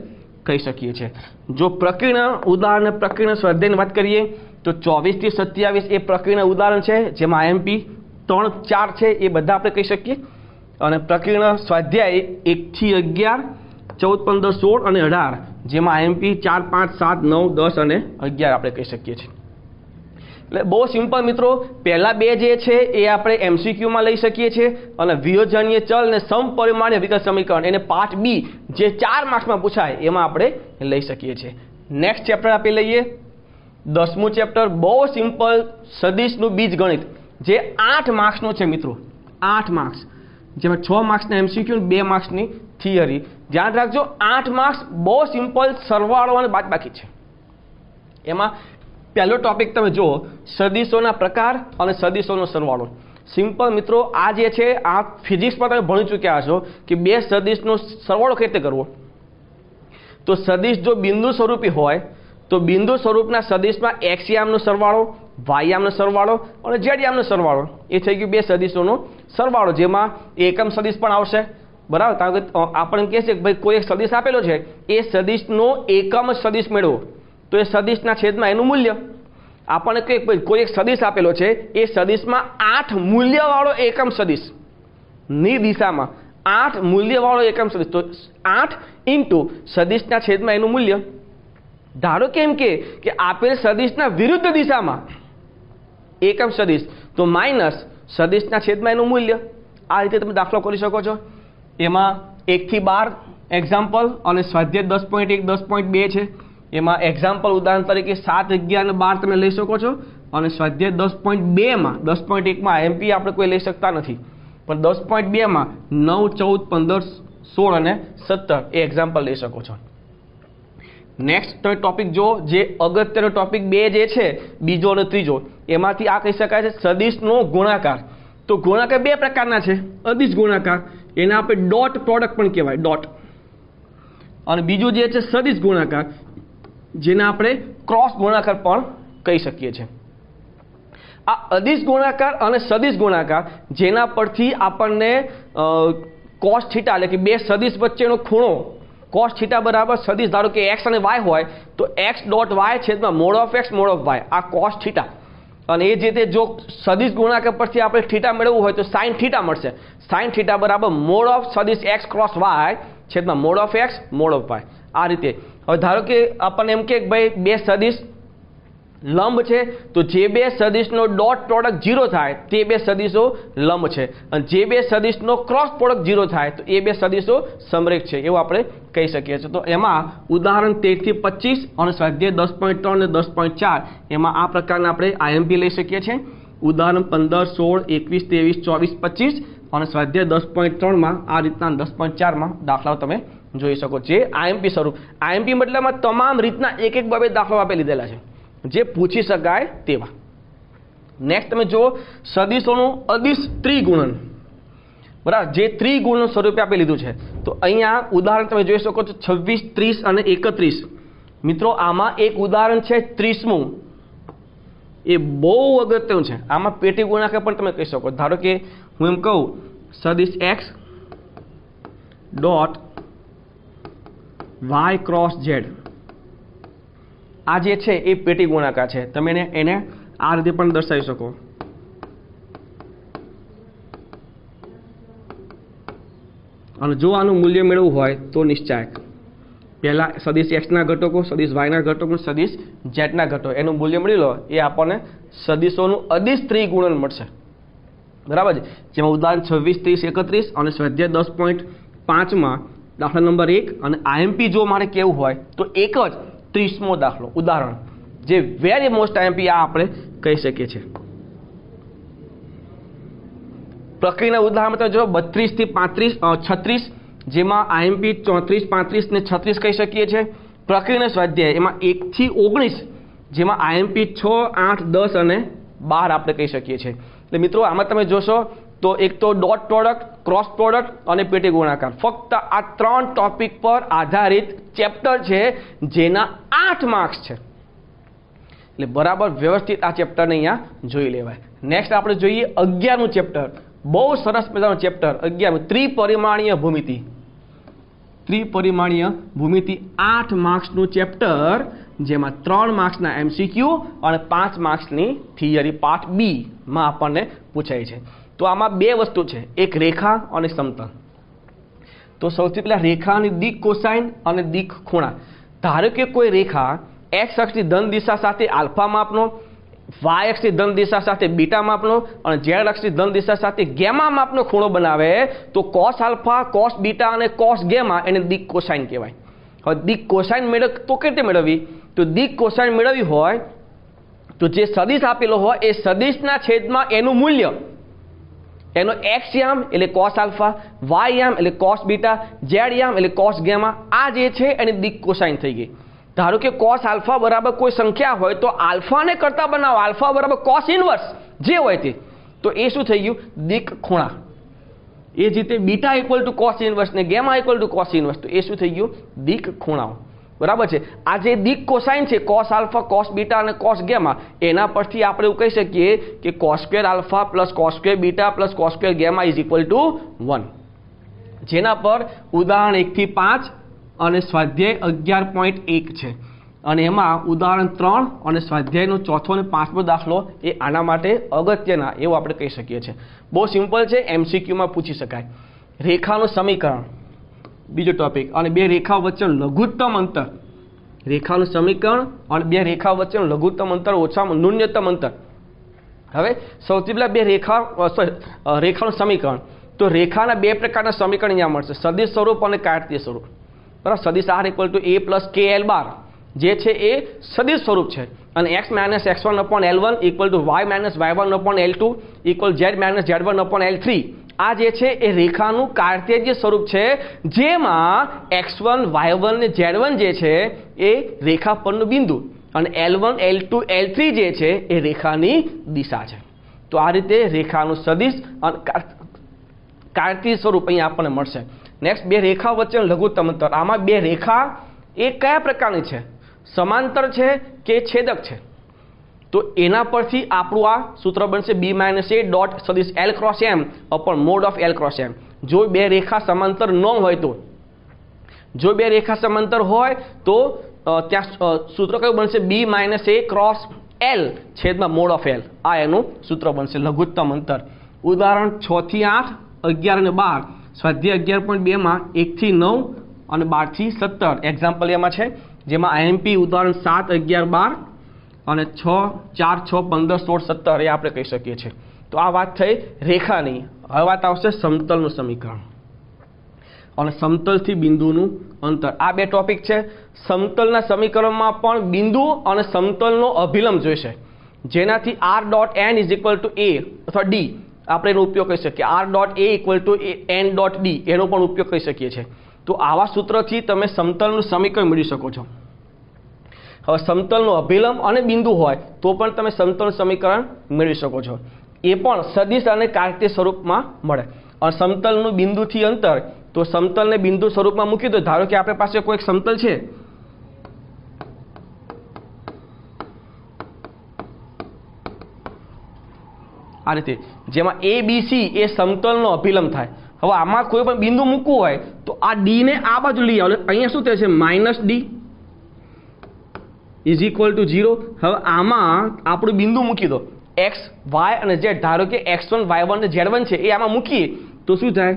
કહી શકીએ છીએ. જો પ્રકીર્ણ ઉદાહરણ અને પ્રકીર્ણ સ્વાધ્યાયની વાત કરીએ તો 24 થી 27 એ પ્રકીર્ણ ઉદાહરણ છે જેમાં આઈએમપી 3 4 છે એ બધા આપણે કહી શકીએ. અને પ્રકીર્ણ સ્વાધ્યાય 1 થી 11 14 15 16 અને 18 જેમાં આઈએમપી 4 5 7 9 10 અને 11 આપણે કહી શકીએ છીએ. એટલે બહુ સિમ્પલ મિત્રો. પહેલા 2 જે છે એ આપણે એમસીક્યુમાં લઈ શકીએ છીએ અને વિયોજનીય ચલ અને સમપરિમાણીય વિકલ સમીકરણ એને પાર્ટ બી જે 4 માર્ક્સમાં પૂછાય એમાં આપણે લઈ શકીએ છીએ. નેક્સ્ટ ચેપ્ટર આપણે લઈએ 10મું ચેપ્ટર. બહુ સિમ્પલ સદિશનું બીજગણિત જે 8 માર્ક્સનું છે મિત્રો. 8 માર્ક્સ જેમાં 6 માર્ક્સના એમસીક્યુ અને 2 માર્ક્સની થિયરી. ધ્યાન રાખજો 8 માર્ક્સ બહુ સિમ્પલ સરવાળો અને બાદબાકી છે. એમાં પહેલો ટોપિક તમે જુઓ સદિશોના પ્રકાર અને સદિશોનો સરવાળો. સિમ્પલ મિત્રો. આ જે છે આ ફિઝિક્સમાં તમે ભણી ચૂક્યા છો કે 2 સદિશનો સરવાળો કઈ રીતે કરવો. તો સદિશ જો બિંદુ સ્વરૂપી હોય તો બિંદુ સ્વરૂપના સદિશમાં x યામનો સરવાળો, y યામનો સરવાળો અને z યામનો સરવાળો એ થઈ ગયું 2 સદિશોનો સરવાળો, જેમાં એકમ સદિશ પણ આવશે. બરાબર. કારણ કે આપણને કહે છે કે ભાઈ કોઈ એક સદિશ આપેલો છે એ સદિશનો એકમ સદિશ મેળવો તો એ સદિશના છેદમાં એનું મૂલ્ય. આપણને કોઈ એક સદિશ આપેલો છે એ સદિશમાં 8 મૂલ્યવાળો એકમ સદિશ ની દિશામાં 8 મૂલ્યવાળો એકમ સદિશ, તો 8 ઇન્ટુ સદિશના છેદમાં એનું મૂલ્ય. ધારો કે એમ કે આપેલ સદિશના વિરુદ્ધ દિશામાં એકમ સદિશ, તો માઇનસ સદિશના છેદમાં એનું મૂલ્ય. આ રીતે તમે દાખલો કરી શકો છો. એમાં 1 થી 12 એક્ઝામ્પલ અને સ્વાધ્યાય 10.1 10.2 છે. એમાં એક્ઝામ્પલ ઉદાહરણ તરીકે 7, 11 અને 12 તમે લઈ શકો છો, અને સ્વાધ્યાય 10.2 માં 10.1 માં એમપી આપણે કોઈ લઈ શકતા નથી, પણ 10.2 માં 9, 14, 15, 16 અને 17 એ એક્ઝામ્પલ લઈ શકો છો. નેક્સ્ટ તમે ટોપિક જો જે અગત્યનો ટોપિક 2 જે છે, બીજો અને ત્રીજો, એમાંથી આ કહી શકાય છે સદિશનો ગુણાકાર. તો ગુણાકાર 2 પ્રકારના છે. અદિશ ગુણાકાર, એને આપણે ડોટ પ્રોડક્ટ પણ કહેવાય, ડોટ. અને બીજું જે છે સદિશ ગુણાકાર, જેને આપણે ક્રોસ ગુણાકાર પણ કહી શકીએ છીએ. આ અદિશ ગુણાકાર અને સદિશ ગુણાકાર, જેના પરથી આપણને કોસ થીટા એટલે કે બે સદિશ વચ્ચેનો ખૂણો કોસ થીટા બરાબર સદિશ, ધારો કે એક્સ અને વાય હોય તો એક્સ ડોટ વાય છેદમાં mod of x mod of y, આ કોસ થીટા. અને એ જ રીતે જો સદિશ ગુણાકાર પરથી આપણે થીટા મેળવવું હોય તો સાઇન થીટા મળશે. સાઇન થીટા બરાબર મોડ ઓફ સદિશ એક્સ ક્રોસ વાય છેદમાં mod of x mod of y. આ રીતે. હવે ધારો કે આપણને એમ કે ભાઈ બે સદિશ લંબ છે, તો જે બે સદિશનો ડોટ પ્રોડક્ટ 0 થાય તે બે સદિશો લંબ છે, અને જે બે સદિશનો ક્રોસ પ્રોડક્ટ 0 થાય તો એ બે સદિશો સમરેખ છે, એવું આપણે કહી શકીએ છીએ. તો એમાં ઉદાહરણ 13 થી 25 અને સ્વાધ્યાય 10.3 અને 10.4 એમાં આ પ્રકારના આપણે આઈએમપી લઈ શકીએ છીએ. ઉદાહરણ 15, 16, 21, 23, 24, 25 અને સ્વાધ્યાય 10.3 માં આ રીતના 10.4 માં દાખલાઓ તમે જોઈ શકો છો. જે આઈએમપી સ્વરૂપ, આઈએમપી મતલબમાં તમામ રીતના એક એક બાબે દાખલાઓ આપી લીધેલા છે જે પૂછી શકાય તેવા. નેક્સ્ટ તમે જો સદિશોનું અદિશ ત્રિગુણન, બરાબર, જે ત્રિગુણન સ્વરૂપે આપી લીધું છે. તો અહીંયા ઉદાહરણ તમે જોઈ શકો છો 26, 30 અને 31. મિત્રો આમાં એક ઉદાહરણ છે 30મું, એ બહુ અગત્યનું છે. આમાં પેટી ગુણાકાર પણ તમે કહી શકો. ધારો કે હું એમ કહું સદિશ x dot y cross z, આ જે છે એ પેટી ગુણાકાર છે. તમે એને આ રીતે પણ દર્શાવી શકો. અને જો આનું મૂલ્ય મેળવવું હોય તો નિશ્ચાયક પહેલા સદિશ એક્સ ના ઘટકો, સદિશ વાય ના ઘટકો, સદિશ ઝેડ ના ઘટકો, એનું મૂલ્ય મળી લો, એ આપણને સદિશોનું અદિશ ત્રિગુણન મળશે. બરાબર છે. જેમાં ઉદાહરણ 26, 30, 31 અને સ્વાધ્યાય 10.5 માં દાખલા નંબર 1 અને આઈએમપી જો મારે કેવું હોય તો એક જ 30મો દાખલો ઉદાહરણ, જે વેરી મોસ્ટ આઈએમપી આ આપણે કહી શકીએ છીએ. પ્રક્રિયાના ઉદાહરણ તમે જો 32 થી 36, જેમાં આઈએમપી 34, 35 ને 36 કહી શકીએ છીએ. પ્રક્રિયાના સ્વાધ્યાય એમાં 1 થી 19, જેમાં આઈએમપી 6, 8, 10 અને 12 આપણે કહી શકીએ છીએ. એટલે મિત્રો આમાં તમે જોશો તો એક તો ડોટ પ્રોડક્ટ, ક્રોસ પ્રોડક્ટ અને પેટી ગુણાકાર, ફક્ત આ 3 ટોપિક પર આધારિત ચેપ્ટર છે, જેના 8 માર્ક્સ છે. એટલે બરાબર વ્યવસ્થિત આ ચેપ્ટરને અહીંયા જોઈ લેવાય. નેક્સ્ટ આપણે જોઈએ 11મું ચેપ્ટર, બહુ સરસ મજાનું ચેપ્ટર 11મું, ત્રિપરિમાણીય ભૂમિતિ. ત્રિપરિમાણીય ભૂમિતિ 8 માર્ક્સનું ચેપ્ટર, જેમાં 3 માર્ક્સના એમસીક્યુ અને 5 માર્ક્સની થિયરી પાર્ટ બી માં આપણને પૂછાય છે. તો આમાં બે વસ્તુ છે, એક રેખા અને સમતલ. તો સૌથી પહેલા રેખાની દિક કોસાઇન અને દિક ખૂણા. ધારો કે કોઈ રેખા એક્સ અક્ષની ધન દિશા સાથે આલ્ફા માપનો, વાય અક્ષની ધન દિશા સાથે બીટા માપનો અને ઝેડ અક્ષની ધન દિશા સાથે ગેમા માપનો ખૂણો બનાવે તો કોસ આલ્ફા, કોસ બીટા અને કોસ ગેમા એને દિક કોસાઇન કહેવાય. હવે દિક કોસાઇન તો કેવી રીતે મેળવવી? તો દિક કોસાઇન મેળવવી હોય તો જે સદિશ આપેલો હોય એ સદિશના છેદમાં એનું મૂલ્ય, એનો એક્સ યામ એટલે કોસ આલ્ફા, વાય યામ એટલે કોસ બીટા, ઝેડ યામ એટલે કોસ ગેમા, આ જે છે એની દિક કોસાઇન થઈ ગઈ. ધારો કે કોસ આલ્ફા બરાબર કોઈ સંખ્યા હોય તો આલ્ફાને કરતા બનાવો, આલ્ફા બરાબર કોસ ઇનવર્સ જે હોય તે, તો એ શું થઈ ગયું? દિક ખૂણા. એ જ રીતે beta equal to cos inverse ને gamma equal to cos inverse, તો એ શું થઈ ગયું? દિક ખૂણાઓ. બરાબર છે. આ જે દિક કોસાઇન છે, કોસ આલ્ફા, કોસ બીટા અને કોસ ગેમા, એના પરથી આપણે એવું કહી શકીએ કે cos square alpha plus cos square beta plus cos square gamma is equal to 1. જેના પર ઉદાહરણ 1 થી 5 અને સ્વાધ્યાય 11.1 છે. અને એમાં ઉદાહરણ 3 અને સ્વાધ્યાયનો 4થો અને 5મો દાખલો એ આના માટે અગત્યના એવું આપણે કહી શકીએ છીએ. બહુ સિમ્પલ છે, એમસીક્યુમાં પૂછી શકાય. રેખાનું સમીકરણ, બીજો ટોપિક, અને બે રેખાઓ વચ્ચેનું લઘુત્તમ અંતર. રેખાનું સમીકરણ અને બે રેખાઓ વચ્ચેનું લઘુત્તમ અંતર ઓછામાં ન્યૂનતમ અંતર. હવે સૌથી પહેલાં બે રેખાનું સમીકરણ. તો રેખાના બે પ્રકારના સમીકરણ અહીંયા મળશે, સદિશ સ્વરૂપ અને કાર્તીય સ્વરૂપ. બરાબર, સદિશ r = a + kl બાર જે છે એ સદિશ સ્વરૂપ છે, અને x - x1/L1 = y - y1/L2 = z - z1/L3 આ જે છે એ રેખાનું કાર્તેજ્ય સ્વરૂપ છે, જેમાં x1 y1 ને z1 જે છે એ રેખા પરનું બિંદુ અને L1 L2 L3 જે છે એ રેખાની દિશા છે. તો આ રીતે રેખાનું સદિશ અને કાર્તીય સ્વરૂપ અહીંયા આપણને મળશે. નેક્સ્ટ, બે રેખા વચ્ચેનું લઘુત્તમ અંતર. આમાં બે રેખા એ કયા પ્રકારની છે, સમાંતર છે કે છેદક છે? તો એના પરથી આપણું આ સૂત્ર બનશે b - a ડોટ સદિશ L × M upon mod of L × M. જો બે રેખા સમાંતર ન હોય તો, જો બે રેખા સમાંતર હોય તો ત્યાં સૂત્ર કયું બનશે? b - a × L છેદમાં mod of L. આ એનું સૂત્ર બનશે લઘુત્તમ અંતર. ઉદાહરણ 6 થી 8, 11 અને 12, સ્વાધ્યાય 11.2 માં 1 થી 9 અને 12 થી 17 એક્ઝામ્પલ એમાં છે, જેમાં IMP ઉદાહરણ 7, 11, 12 અને 6, 4, 6, 15, 16, 17 એ આપણે કહી શકીએ છીએ. તો આ વાત થઈ રેખાની. હવે વાત આવશે સમતલનું સમીકરણ અને સમતલથી બિંદુનું અંતર. આ બે ટોપિક છે. સમતલના સમીકરણમાં પણ બિંદુ અને સમતલનો અભિલંબ જોઈશે, જેનાથી r ડોટ n = a અથવા d આપણે એનો ઉપયોગ કરી શકીએ. r dot a = n dot d એનો પણ ઉપયોગ કરી શકીએ છીએ. તો આવા સૂત્રથી તમે સમતલનું સમીકરણ મેળવી શકો છો. હવે સમતલનો અભિલંબ અને બિંદુ હોય તો પણ તમે સમતલનું સમીકરણ મેળવી શકો છો. એ પણ સદિશ અને કાર્તીય સ્વરૂપમાં મળે. અને સમતલનું બિંદુથી અંતર, તો સમતલને બિંદુ સ્વરૂપમાં મૂકી દો. ધારો કે આપણી પાસે કોઈ એક સમતલ છે, આ રીતે, જેમાં ABC એ સમતલનો અભિલંબ થાય. હવે આમાં કોઈ પણ બિંદુ મૂકવું હોય તો આ d ને આ બાજુ લઈ આવો. અહીંયા શું થશે? -d = 0. હવે આમાં આપણું બિંદુ મૂકી દો, x y અને z. ધારો કે x1 y1 અને z1 છે, એ આમાં મૂકીએ તો શું થાય?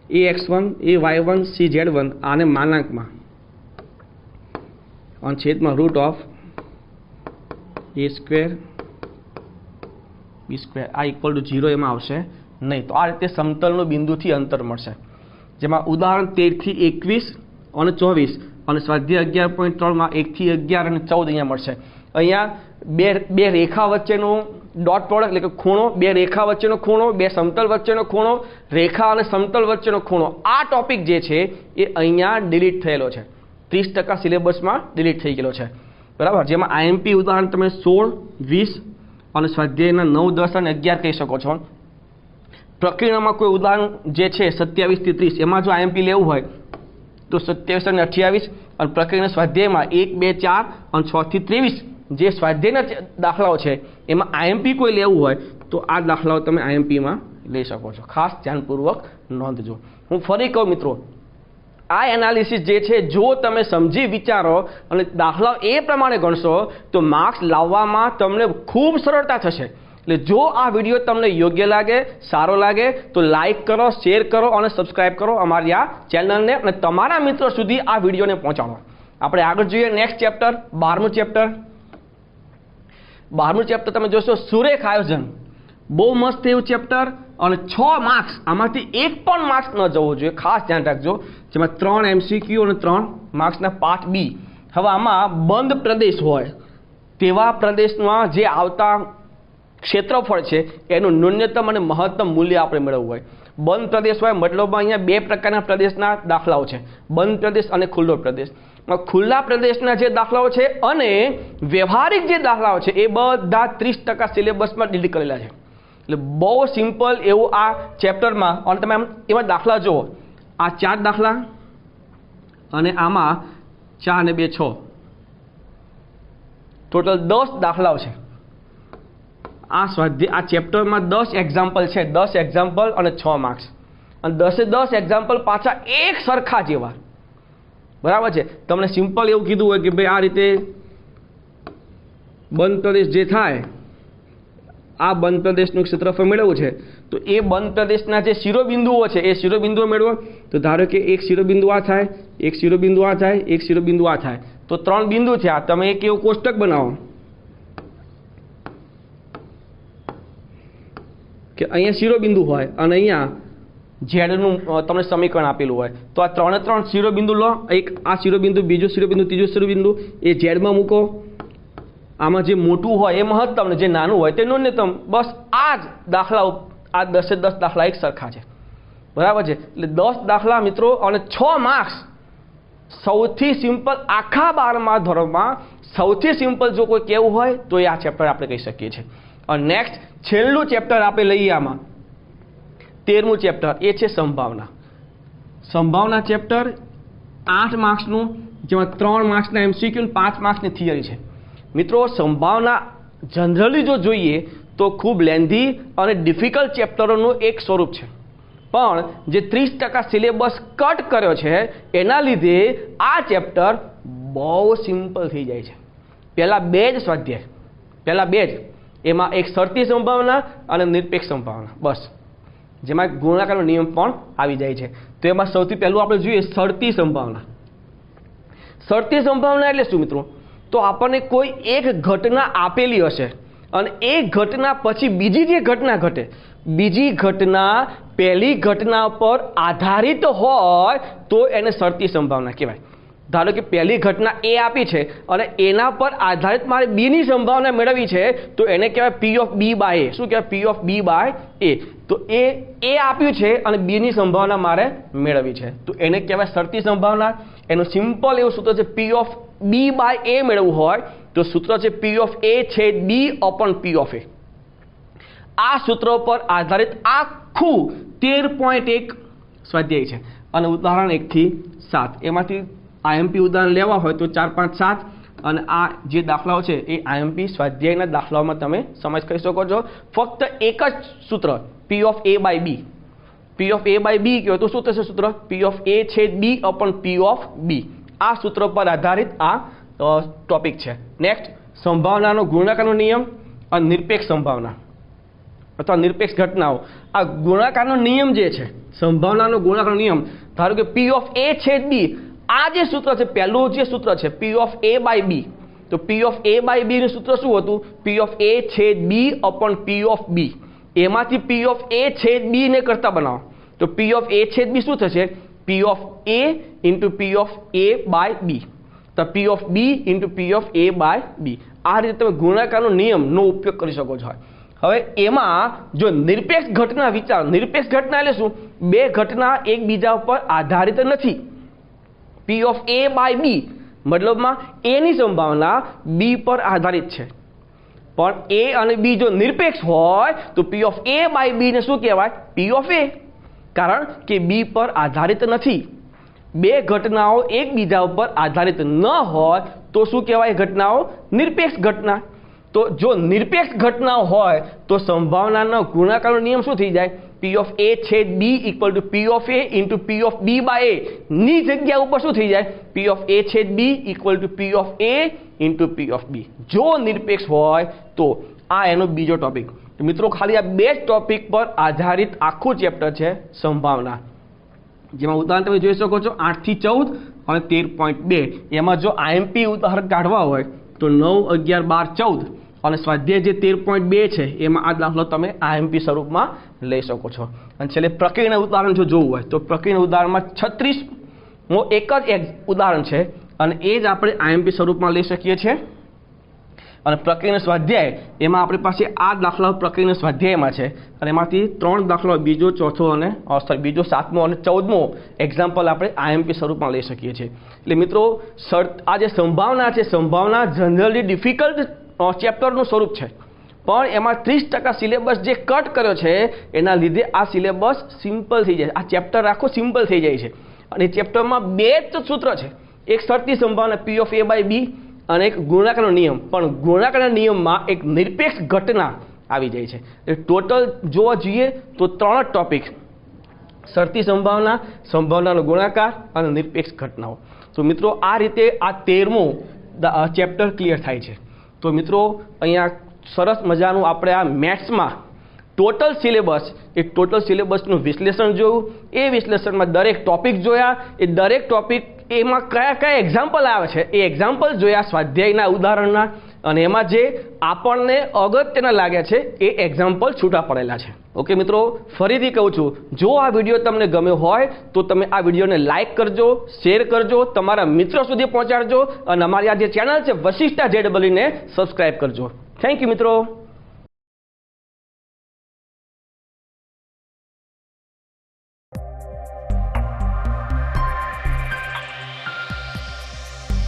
ax1 ay1 cz1 આને માનાંકમાં અને છેદમાં √(a²) b² આ = 0 એમાં આવશે નહીં. તો આ રીતે સમતલનું બિંદુથી અંતર મળશે, જેમાં ઉદાહરણ 13 થી 21 અને 24 અને સ્વાધ્યાય 11.3 માં 1 થી 11 અને 14 અહીંયા મળશે. અહીંયા બે રેખા વચ્ચેનો ડોટ પ્રોડક્ટ એટલે કે ખૂણો, બે રેખા વચ્ચેનો ખૂણો, બે સમતલ વચ્ચેનો ખૂણો, રેખા અને સમતલ વચ્ચેનો ખૂણો. આ ટોપિક જે છે એ અહીંયા ડિલીટ થયેલો છે, 30% સિલેબસમાં ડિલીટ થઈ ગયેલો છે. બરાબર, જેમાં IMP ઉદાહરણ તમે 16, 20 અને સ્વાધ્યાયના 9, 10 અને 11 કહી શકો છો. પ્રકરણમાં કોઈ ઉદાહરણ જે છે 27 થી 30 એમાં જો IMP લેવું હોય તો 27 અને 28, અને પ્રકરણ સ્વાધ્યાયમાં 1, 2, 4 અને 6 થી 23 જે સ્વાધ્યાયના દાખલાઓ છે એમાં IMP કોઈ લેવું હોય તો આ દાખલાઓ તમે IMPમાં લઈ શકો છો. ખાસ ધ્યાનપૂર્વક નોંધજો. હું ફરી કહું મિત્રો, આ એનાલિસિસ જે છે જો તમે સમજી વિચારો અને દાખલાઓ એ પ્રમાણે ગણશો તો માર્ક્સ લાવવામાં તમને ખૂબ સરળતા થશે. એટલે જો આ વિડીયો તમને યોગ્ય લાગે, સારો લાગે તો લાઈક કરો, શેર કરો અને સબસ્ક્રાઈબ કરો અમારી આ ચેનલને, અને તમારા મિત્રો સુધી આ વિડીયોને પહોંચાડો. આપણે આગળ જોઈએ નેક્સ્ટ ચેપ્ટર, 12મું ચેપ્ટર. 12મું ચેપ્ટર તમે જોશો સુરેખ આયોજન. બહુ મસ્ત એવું ચેપ્ટર, અને 6 માર્ક્સ, આમાંથી એક પણ માર્ક્સ ન જવો જોઈએ, ખાસ ધ્યાન રાખજો. જેમાં 3 MCQ અને 3 માર્ક્સના પાર્ટ B. હવે આમાં બંધ પ્રદેશ હોય તેવા પ્રદેશમાં જે આવતા ક્ષેત્રફળ છે એનું ન્યૂનતમ અને મહત્તમ મૂલ્ય આપણે મેળવવું હોય. બંધ પ્રદેશ હોય મતલબમાં અહીંયા બે પ્રકારના પ્રદેશના દાખલાઓ છે, બંધ પ્રદેશ અને ખુલ્લો પ્રદેશ. ખુલ્લા પ્રદેશના જે દાખલાઓ છે અને વ્યવહારિક જે દાખલાઓ છે એ બધા 30% સિલેબસમાં ડિલીટ કરેલા છે. એટલે બહુ સિમ્પલ એવું આ ચેપ્ટરમાં, અને તમે એમાં દાખલા જુઓ, આ 4 દાખલા અને આમાં 4 અને 2 6, ટોટલ 10 દાખલાઓ છે. આ સ્વાધ્યાય આ ચેપ્ટરમાં 10 એક્ઝામ્પલ છે, 10 એક્ઝામ્પલ અને 6 માર્ક્સ, અને 10 એક્ઝામ્પલ પાછા એક સરખા જેવા. બરાબર છે. તમને સિમ્પલ એવું કીધું હોય કે ભાઈ આ રીતે બંધ પ્રદેશ જે થાય આ બંધ પ્રદેશનું ક્ષેત્રફળ મેળવવું છે તો એ બંધ પ્રદેશના જે શિરોબિંદુઓ છે એ શિરોબિંદુઓ મેળવો. તો ધારો કે એક શિરોબિંદુ આ થાય, એક શિરોબિંદુ આ થાય, એક શિરોબિંદુ આ થાય, તો 3 બિંદુ છે. આ તમે એક એવું કોષ્ટક બનાવો કે અહીંયા શિરોબિંદુ હોય અને અહીંયા ઝેડનું તમને સમીકરણ આપેલું હોય. તો આ 3 શિરોબિંદુ લો, એક આ શિરોબિંદુ, બીજો શિરોબિંદુ, ત્રીજો શિરોબિંદુ એ ઝેડમાં મૂકો. આમાં જે મોટું હોય એ મહત્તમ ને જે નાનું હોય તે ન્યૂનતમ. બસ આ જ દાખલાઓ, આ 10 દાખલા એક સરખા છે, બરાબર છે. એટલે 10 દાખલા મિત્રો અને 6 માર્ક્સ. સૌથી સિમ્પલ આખા 12મા ધોરણમાં સૌથી સિમ્પલ જો કોઈ કેવું હોય તો એ આ ચેપ્ટર આપણે કહી શકીએ છીએ. અને નેક્સ્ટ છેલ્લું ચેપ્ટર આપણે લઈએ આમાં 13મું ચેપ્ટર, એ છે સંભાવના. સંભાવના ચેપ્ટર 8 માર્ક્સનું, જેમાં 3 માર્ક્સના MCQ અને 5 માર્ક્સની થિયરી છે. મિત્રો સંભાવના જનરલી જો જોઈએ તો ખૂબ લેન્ધી અને ડિફિકલ્ટ ચેપ્ટરોનું એક સ્વરૂપ છે, પણ જે 30% સિલેબસ કટ કર્યો છે એના લીધે આ ચેપ્ટર બહુ સિમ્પલ થઈ જાય છે. પહેલાં 2 જ સ્વાધ્યાય, પહેલાં 2 જ, એમાં એક શરતી સંભાવના અને નિરપેક્ષ સંભાવના, બસ, જેમાં ગુણાકારનો નિયમ પણ આવી જાય છે. તો એમાં સૌથી પહેલું આપણે જોઈએ શરતી સંભાવના. શરતી સંભાવના એટલે શું મિત્રો? તો આપણને કોઈ એક ઘટના આપેલી હશે અને એ ઘટના પછી બીજી જે ઘટના ઘટે, બીજી ઘટના પહેલી ઘટના પર આધારિત હોય તો એને શરતી સંભાવના કહેવાય. ધારો કે પહેલી ઘટના એ આપી છે અને એના પર આધારિત મારે બીની સંભાવના મેળવવી છે તો એને કહેવાય P of B by A. શું કહેવાય? P of B by A. તો એ આપ્યું છે અને બીની સંભાવના મારે મેળવવી છે તો એને કહેવાય શરતી સંભાવના. એનું સિમ્પલ એવું સૂત્ર છે P of B by A મેળવવું હોય તો સૂત્ર છે P of A છે D upon P of A. આ સૂત્ર પર આધારિત આખું 13.1 સ્વાધ્યાય છે અને ઉદાહરણ 1 થી 7 એમાંથી IMP ઉદાહરણ લેવા હોય તો 4, 5, 7 અને આ જે દાખલાઓ છે એ IMP સ્વાધ્યાયના દાખલાઓમાં તમે સમજ કરી શકો છો. ફક્ત એક જ સૂત્ર P of A by B. P of A by B કહો તો શું થશે સૂત્ર? P of A છે D upon P of B. આ સૂત્ર પર આધારિત આ ટોપિક છે. નેક્સ્ટ સંભાવનાનો ગુણાકારનો નિયમ અને નિરપેક્ષ સંભાવના અથવા નિરપેક્ષ ઘટનાઓ. આ ગુણાકારનો નિયમ જે છે, સંભાવનાનો ગુણાકારનો નિયમ, ધારો કે P of A છે D, આ જે સૂત્ર છે પહેલું જે સૂત્ર છે P of A by B, તો P of A by B નું સૂત્ર શું હતું? P of A છે D upon P of B. એમાંથી P of A છે B ને કરતા બનાવો તો P of A છે B શું થશે? P of A into P of A by B. તો P of B into P of A by B. આ રીતે તમે ગુણાકારનો નિયમનો ઉપયોગ કરી શકો છો. હવે એમાં જો નિરપેક્ષ ઘટના વિચારો, નિરપેક્ષ ઘટના એટલે શું? બે ઘટના એકબીજા ઉપર આધારિત નથી. P of A by B મતલબમાં A ની સંભાવના B પર આધારિત છે, પણ A અને B જો નિરપેક્ષ હોય તો P of A by B ને શું કહેવાય? P of A, કારણ કે B પર આધારિત નથી. બે ઘટનાઓ એકબીજા ઉપર આધારિત ન હોય તો શું કહેવાય? ઘટનાઓ નિરપેક્ષ ઘટના. તો જો નિરપેક્ષ ઘટનાઓ હોય તો સંભાવનાનો ગુણાકારનો નિયમ શું થઈ જાય? P of A છે D equal to P of A into P of B by A ની જગ્યા ઉપર શું થઈ જાય? P of A છે D equal to P of A into P of B. જો નિરપેક્ષ હોય તો આ એનો બીજો ટોપિક. મિત્રો ખાલી આ 2 ટોપિક પર આધારિત આખું ચેપ્ટર છે સંભાવના, જેમાં ઉદાહરણ તમે જોઈ શકો છો 8 થી 14 અને 13.2. એમાં જો IMP ઉદાહરણ કાઢવા હોય તો 9, 11, 12, 14 અને સ્વાધ્યાય જે 13.2 છે એમાં આ દાખલો તમે IMP સ્વરૂપમાં લઈ શકો છો. અને છેલ્લે પ્રક્રિયાના ઉદાહરણ જો જોવું હોય તો પ્રક્રિયાના ઉદાહરણમાં 36મો એક જ ઉદાહરણ છે અને એ જ આપણે IMP સ્વરૂપમાં લઈ શકીએ છીએ. અને પ્રક્રિયાનો સ્વાધ્યાય એમાં આપણી પાસે આ દાખલાઓ પ્રક્રિયાના સ્વાધ્યાયમાં છે અને એમાંથી 3 દાખલાઓ બીજો, ચોથો અને બીજો, 7મો અને 14મો એક્ઝામ્પલ આપણે IMP સ્વરૂપમાં લઈ શકીએ છીએ. એટલે મિત્રો આ જે સંભાવના છે, સંભાવના જનરલી ડિફિકલ્ટ ચેપ્ટરનું સ્વરૂપ છે, પણ એમાં 30% સિલેબસ જે કટ કર્યો છે એના લીધે આ સિલેબસ સિમ્પલ થઈ જાય, આ ચેપ્ટર આખો સિમ્પલ થઈ જાય છે. અને ચેપ્ટરમાં 2 જ સૂત્ર છે, એક શરતી સંભાવના P of A by B અને એક ગુણાકારનો નિયમ, પણ ગુણાકારના નિયમમાં એક નિરપેક્ષ ઘટના આવી જાય છે. એ ટોટલ જોવા જઈએ તો 3 ટોપિક: શરતી સંભાવના, સંભાવનાનો ગુણાકાર અને નિરપેક્ષ ઘટનાઓ. તો મિત્રો આ રીતે આ 13મો ચેપ્ટર ક્લિયર થાય છે. તો મિત્રો અહીંયા સરસ મજાનું આપણે આ મેથ્સમાં ટોટલ સિલેબસ, એ ટોટલ સિલેબસનું વિશ્લેષણ જોયું. એ વિશ્લેષણમાં દરેક ટોપિક જોયા, એ દરેક ટોપિક એમાં કયા કયા એક્ઝામ્પલ આવે છે એ એક્ઝામ્પલ જોયા સ્વાધ્યાયના ઉદાહરણના, અને એમાં જે આપણને અગત્યના લાગ્યા છે એ એક્ઝામ્પલ છૂટા પડેલા છે. ઓકે મિત્રો, ફરીથી કહું છું, જો આ વિડીયો તમને ગમ્યો હોય તો તમે આ વિડીયોને લાઇક કરજો, શેર કરજો, તમારા મિત્રો સુધી પહોંચાડજો, અને અમારી આ જે ચેનલ છે વશિષ્ઠા JEE ને સબસ્ક્રાઇબ કરજો. થેન્ક યુ મિત્રો.